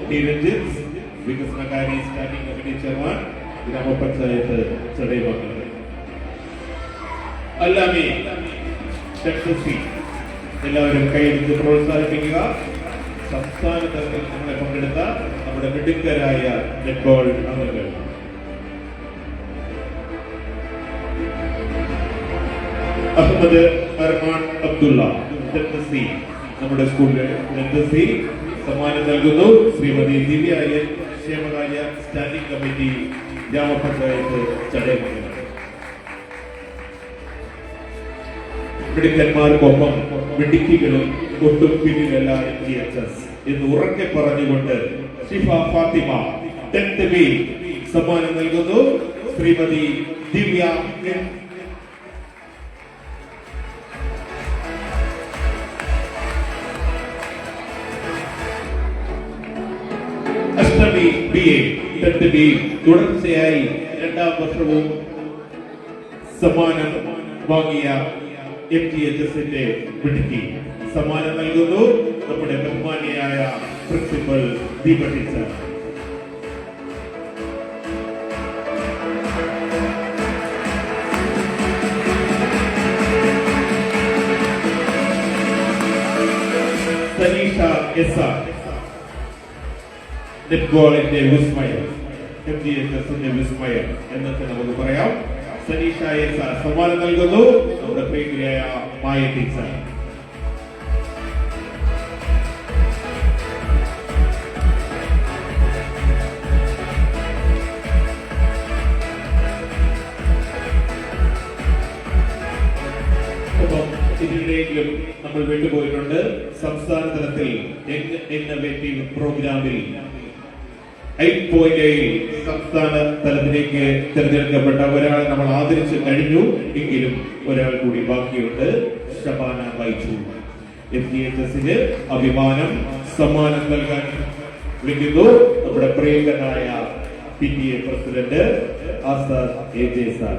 ടി രഞ്ജിത്ത് വികസനകാര്യ സ്റ്റാൻഡിംഗ് കമ്മിറ്റി ചെയർമാൻ ഗ്രാമപഞ്ചായത്ത് ചടയമംഗലം. അൽഹമി ടെൻസി എല്ലാവരും കൈയെടുത്ത് പ്രോത്സാഹിപ്പിക്കുക. സംസ്ഥാന തലത്തിൽ നമ്മളെ പങ്കെടുത്ത നമ്മുടെ മിടുക്കരായ നെറ്റ്ബോൾ അംഗങ്ങൾ. അഹമ്മദ് അർമാൻ അബ്ദുള്ള ടെൻസി നമ്മുടെ സ്കൂളിലെ സമ്മാനം നൽകുന്നു. ശ്രീമതി ദിവ്യ അയ്യൻ ക്ഷേമകാര്യ സ്റ്റാൻഡിംഗ് കമ്മിറ്റി ഗ്രാമപഞ്ചായത്ത് ചടയമംഗലം. മിടുക്കന്മാർക്കൊപ്പം മിടുക്കികളും ഒട്ടും പിന്നിലല്ല MPHS എന്ന് ഉറക്കെ പറഞ്ഞുകൊണ്ട് ഷിഫ ഫാത്തിമ 10th B സമ്മാനം നൽകുന്നു. ശ്രീമതി ദിവ്യ അഷ്ടമി BA 10th B തുടർച്ചയായി 2ാം വർഷവും സമ്മാനം വാങ്ങിയ MPHSന്റെ മിടുക്കി സമ്മാനം നൽകുന്നു നമ്മുടെ ബഹുമാന്യയായ principal Deepa teacher. Saneesha SR നെറ്റ്ബോളിന്റെ വിസ്മയം, MPHSന്റെ വിസ്മയം എന്നൊക്കെ നമുക്ക് പറയാം. സനീഷ SR സമ്മാനം നൽകുന്നു നമ്മുടെ പ്രിയയായ മായ ടീച്ചർ. ഇതിനിടയിലും നമ്മൾ വിട്ടുപോയിട്ടുണ്ട്. സംസ്ഥാന തലത്തിൽ ഇന്നവേറ്റീവ് പ്രോഗ്രാമിൽ 8.8 സംസ്ഥാന തലത്തിലേക്ക് തിരഞ്ഞെടുക്കപ്പെട്ട ഒരാളെ നമ്മൾ ആദരിച്ചു കഴിഞ്ഞു. എങ്കിലും ഒരാൾ കൂടി ബാക്കിയുണ്ട്. ഷബാന ബൈജു MPHSന് അഭിമാനം സമ്മാനം നൽകാൻ വിളിക്കുന്നു. നമ്മുടെ പ്രിയങ്കരനായ PTA president Azad AJ sir.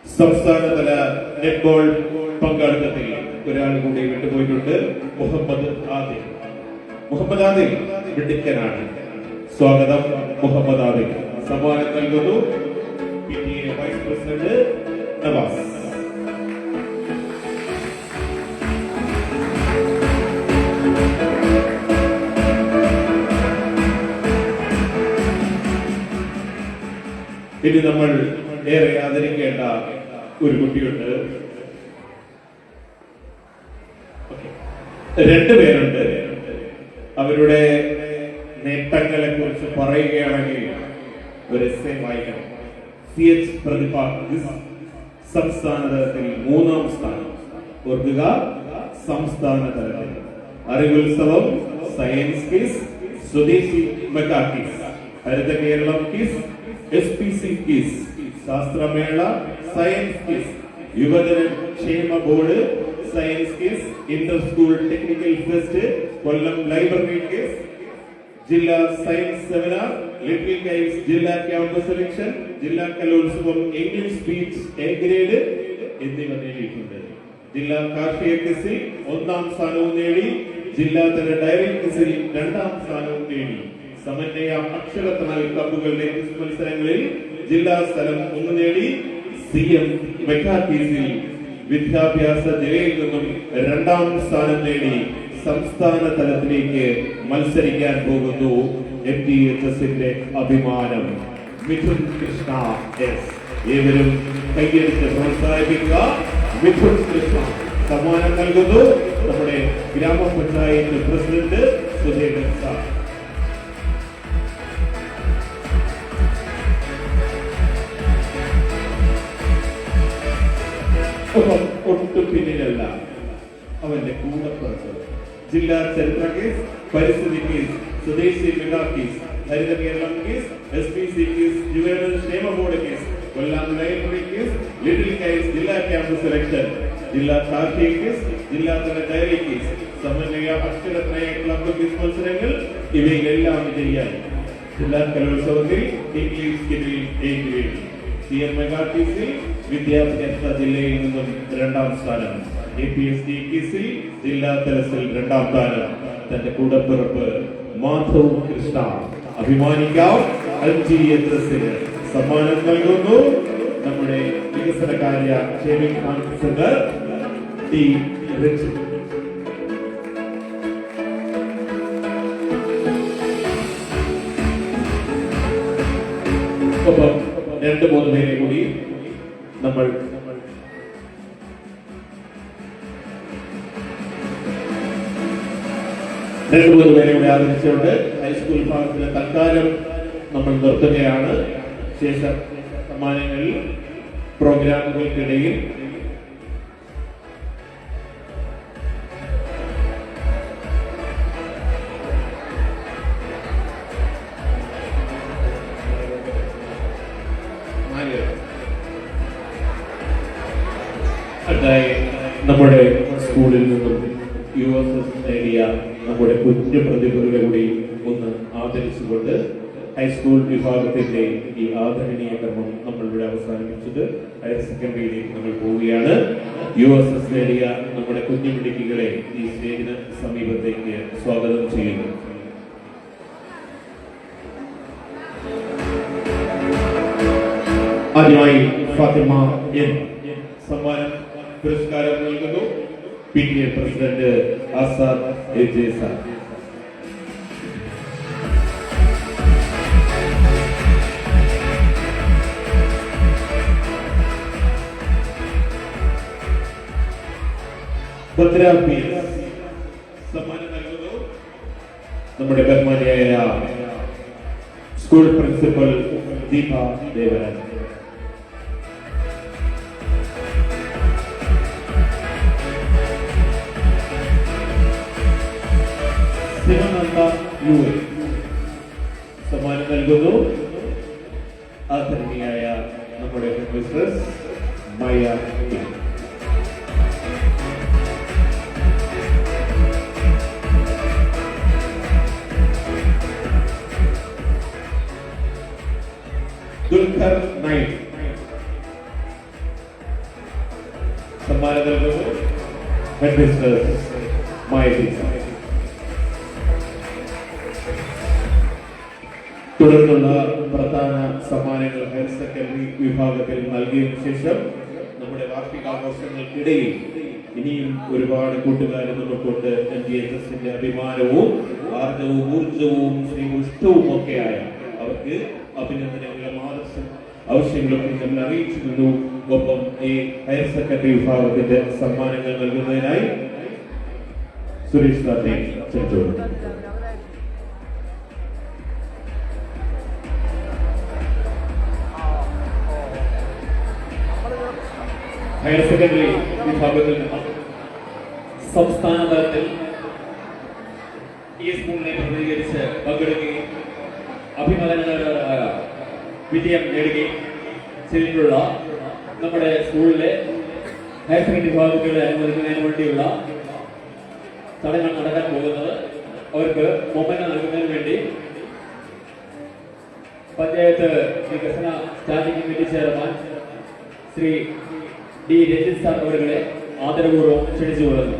സംസ്ഥാനതല നെറ്റ്ബോൾ പങ്കാളിത്തത്തിൽ ഒരാൾ കൂടി വിട്ടുപോയിട്ടുണ്ട്. മുഹമ്മദ് ആദിൽ മിടുക്കനാണ്. സ്വാഗതം മുഹമ്മദ് ആദിൽ. സമ്മാനം നൽകുന്നു PTA വൈസ് പ്രസിഡന്റ് നവാസ്. ഇനി നമ്മൾ ഏറെ ആദരിക്കേണ്ട ഒരു കുട്ടിയുണ്ട്. രണ്ടുപേരുണ്ട്. അവരുടെ നേട്ടങ്ങളെ കുറിച്ച് പറയുകയാണെങ്കിൽ ഒരു എസ്സേ വായിക്കണം. CH പ്രതിഭ സംസ്ഥാന തലത്തിൽ 3ാം സ്ഥാനം. ഓർക്കുക, സംസ്ഥാന തലത്തിൽ. അറിവുത്സവം, science quiz, Swadeshi mega quiz, Haritha Keralam quiz, SPC quiz, ശാസ്ത്രമേള, science quiz, Yuvajana Kshema board science quiz, inter school technical fest, Kollam library quiz, ജില്ലാ സയൻസ് സെമിനാർ, ലിറ്റിൽ കൈറ്റ്സ് ജില്ലാ ക്യാമ്പസ് സെലക്ഷൻ, ജില്ലാ കലോത്സവം ഇംഗ്ലീഷ് സ്പീച്ച് എ ഗ്രേഡ് എന്നിവ നേടിയിട്ടുണ്ട്. ജില്ലാ കാർഷിക ക്വിസിൽ 1ാം സ്ഥാനവും നേടി. ജില്ലാതല ഡയറി ക്വിസിൽ 2ാം സ്ഥാനവും നേടി. സമന്വയ അക്ഷരത്തണൽ കപ്പുകളുടെ ക്വിസ് മത്സരങ്ങളിൽ ജില്ലാ സ്ഥലം 1 നേടി. CM മെഗാ ക്വിസിൽ വിദ്യാഭ്യാസ ജില്ലയിൽ നിന്നും 2ാം സ്ഥാനം നേടി സംസ്ഥാന തലത്തിലേക്ക് മത്സരിക്കാൻ പോകുന്നു. MTHSന്റെ അഭിമാനം മിഥുൻ കൃഷ്ണ S. ഏവരും കൈയടിച്ച് പ്രോത്സാഹിപ്പിക്കുക. മിഥുൻ കൃഷ്ണ സമ്മാനം നൽകുന്നു നമ്മുടെ ഗ്രാമപഞ്ചായത്ത് പ്രസിഡന്റ് സുധീരൻ സാർ. ഒട്ടും പിന്നിലല്ല, അവന്റെ കൂടെ പുറത്ത്. ജില്ലാ ചരിത്ര കേസ്, പരിസ്ഥിതി കേസ്, സ്വദേശി mega case, Haritha Keralam case, SPC case, യുവജന ക്ഷേമ ബോർഡ് കേസ്, കൊല്ലം ലൈബ്രറി കേസ്, ലിറ്റിൽ കൈറ്റ്സ് ജില്ലാ ക്യാമ്പസ് സെലക്ഷൻ, ജില്ലാ കാർഷിക കേസ്, ജില്ലാതല ഡയറി കേസ്, സമന്വയ അക്ഷരത്രയ ക്ലബ് ക്വിസ് മത്സരങ്ങൾ ഇവയിലെല്ലാം വിജയിയായി. ജില്ലാ കലോത്സവത്തിൽ ഇംഗ്ലീഷ് സ്കില്ലിൽ A ഗ്രേഡ്. CM മെഗാ ക്വിസിൽ വിദ്യാഭ്യാസ ജില്ലയിൽ നിന്നും 2ാം സ്ഥാനം. APSD ക്വിസിൽ ജില്ലാ തലത്തിൽ 2ാം സ്ഥാനം. തന്റെ കൂടപ്പിറപ്പ് മാധവ് കൃഷ്ണ. അഭിമാനിക്കാം. MTHSന് സമ്മാനം നൽകുന്നു നമ്മുടെ വികസനകാര്യ ക്ഷേമിക് ഓഫീസർ T. റിച്ച്. ഒപ്പം 2-3 പേരെ കൂടി നമ്മൾ ആദരിച്ചുകൊണ്ട് ഹൈസ്കൂൾ വിഭാഗത്തിന് തൽക്കാലം നമ്മൾ നിർത്തുകയാണ്. ശേഷം സമ്മാനങ്ങളിൽ പ്രോഗ്രാമുകൾക്കിടയിൽ നമ്മുടെ സ്കൂളിൽ നിന്നും USS നേടിയ നമ്മുടെ കുഞ്ഞു പ്രതിഭകളെ കൂടി ഒന്ന് ആദരിച്ചുകൊണ്ട് ഹൈസ്കൂൾ വിഭാഗത്തിന്റെ ഈ ആദരണീയ കർമ്മം നമ്മളിവിടെ അവസാനിപ്പിച്ചത് ഹയർ സെക്കൻഡറിയിലേക്ക് നമ്മൾ പോവുകയാണ്. USS നേടിയ നമ്മുടെ കുഞ്ഞു മിടുക്കികളെ ഈ സ്റ്റേജിന് സമീപത്തേക്ക് സ്വാഗതം ചെയ്യുന്നു. ആദ്യമായി ഫാത്തിമ N സമ്മാനം പുരസ്കാരം നൽകുന്നു. PTA president Azad AJ sir. Bhadra PS സമ്മാനം നൽകുന്നു നമ്മുടെ ബഹുമാനിയായ സ്കൂൾ പ്രിൻസിപ്പൽ ദീപ ദേവരാജ്. സമ്മാനം നൽകുന്നു ആദരണീയായ നമ്മുടെ പ്രൊഫസർ സമ്മാനം നൽകുന്നു ഹെഡ് മിസ്റ്റേഴ്സ് മായ ടീച്ചർ. തുടർന്നുള്ള പ്രധാന സമ്മാനങ്ങൾ ഹയർ സെക്കൻഡറി വിഭാഗത്തിൽ നൽകിയതിനു ശേഷം നമ്മുടെ വാർഷികാഘോഷങ്ങൾക്കിടയിൽ ഇനിയും ഒരുപാട് കൂട്ടുകാരെ നമുക്കൊണ്ട് NGHSന്റെ അഭിമാനവും ആർജവും ഊർജവും ശ്രീപുഷ്ടവും ഒക്കെയായ അവർക്ക് അഭിനന്ദനങ്ങളും ആവശ്യങ്ങളും നമ്മൾ അറിയിച്ചിരുന്നു. ഒപ്പം ഈ ഹയർ സെക്കൻഡറി വിഭാഗത്തിന്റെ സമ്മാനങ്ങൾ നൽകുന്നതിനായി സുരേഷ് സാറിനെ ക്ഷണിച്ചു. ഹയർ സെക്കൻഡറി വിഭാഗത്തിൽ സംസ്ഥാന തലത്തിൽ ഈ സ്കൂളിനെ പ്രതിനിധീകരിച്ച് പങ്കെടുക്കുകയും അഭിമാനകരമായ വിജയം നേടുകയും ചെയ്തിട്ടുള്ള നമ്മുടെ സ്കൂളിലെ ഹയർ സെക്കൻഡറി വിഭാഗങ്ങളെ അനുവദിക്കുന്നതിന് വേണ്ടിയുള്ള ചടങ്ങുകൾ നടക്കാൻ പോകുന്നത്. അവർക്ക് മൊമെന്റ് നൽകുന്നതിന് വേണ്ടി പഞ്ചായത്ത് വികസന standing committee chairman Shri D. Rajith sir അവരുടെ ആദരപൂർവ്വം ക്ഷണിച്ചു കൊള്ളുന്നു.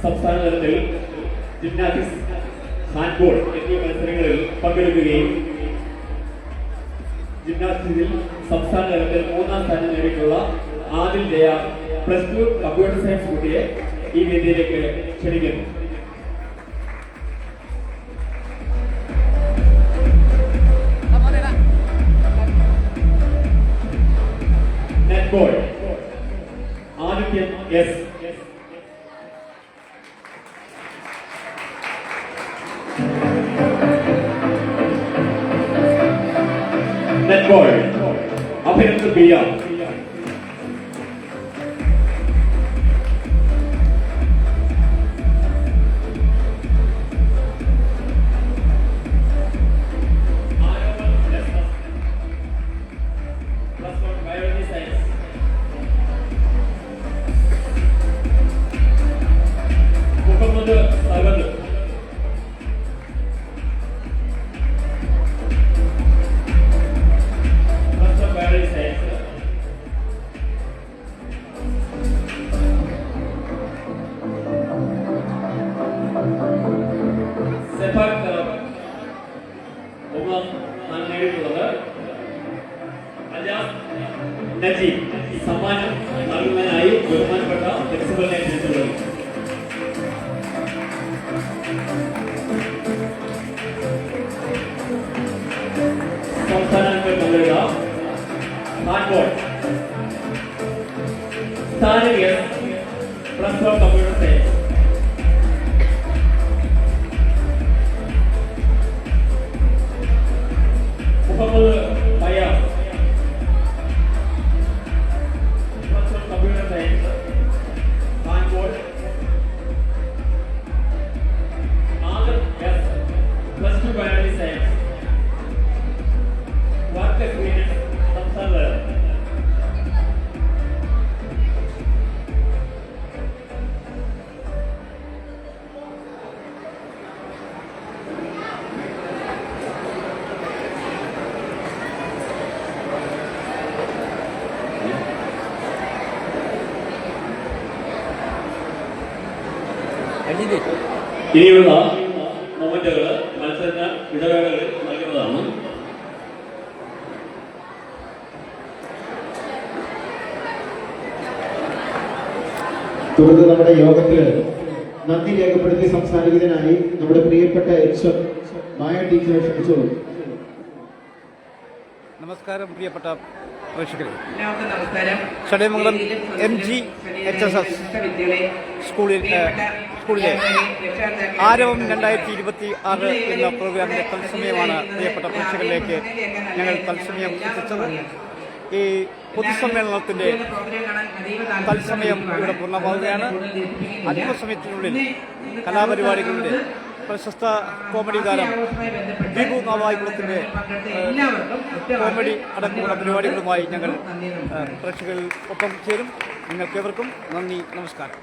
സംസ്ഥാന തലത്തിൽ ജിംനാസ്റ്റിക്സ്, ഹാൻഡ്ബോൾ എന്നീ മത്സരങ്ങളിൽ പങ്കെടുക്കുകയും ജിംനാസ്റ്റിക്സിൽ സംസ്ഥാന തലത്തിൽ 3ാം സ്ഥാനം നേടിയിട്ടുള്ള ആദിൽ ജയ +2 കമ്പ്യൂട്ടർ സയൻസ് കുട്ടിയെ ഈ വേദിയിലേക്ക് ക്ഷണിക്കുന്നു. Netball Adithyan S. Netball Abhinand Biya. സമ്മാനം നൽകുന്നതിനായി ബഹുമാനപ്പെട്ട പ്രിൻസിപ്പലിനെ ക്ഷണിച്ചുകൊള്ളുന്നു. സംസ്ഥാനങ്ങൾ പങ്കെടുത്ത ഹാൻഡ്ബോൾ സ്ഥാനിക +1 computer science. Muhammad Fayas +1 computer science handball. Adhar S +2 biology science. Work experience സംസ്ഥാന തലം. ഇനിയുള്ള മൊമെന്റുകൾ മത്സര ഇടവേളകളിൽ നൽകുന്നതാണ്. തുടർന്ന് നമ്മുടെ യോഗത്തിൽ നന്ദി രേഖപ്പെടുത്തി സംസാരിക്കുന്നതിനായി നമ്മുടെ പ്രിയപ്പെട്ട HM മായ ടീച്ചറെ ക്ഷണിച്ചോളൂ. നമസ്കാരം പ്രിയപ്പെട്ട പ്രേക്ഷകരെ. എല്ലാവർക്കും നമസ്കാരം. ചടയമംഗലം MGHSS സ്കൂളിലെ ആരവം 2026 എന്ന പ്രോഗ്രാമിന്റെ തത്സമയമാണ് പ്രിയപ്പെട്ട പ്രേക്ഷകരിലേക്ക് ഞങ്ങൾ തത്സമയം എത്തിച്ചത്. ഈ പൊതുസമ്മേളനത്തിന്റെ തത്സമയം ഇവിടെ പൂർണ്ണമാവുകയാണ്. അല്പസമയത്തിനുള്ളിൽ കലാപരിപാടികളുടെ പ്രശസ്ത കോമഡി താരം ദീപു നാവായിക്കുളത്തിന്റെ കോമഡി അടക്കമുള്ള പരിപാടികളുമായി ഞങ്ങൾ പ്രേക്ഷകരിൽ ഒപ്പം ചേരും. നിങ്ങൾക്കേവർക്കും നന്ദി, നമസ്കാരം.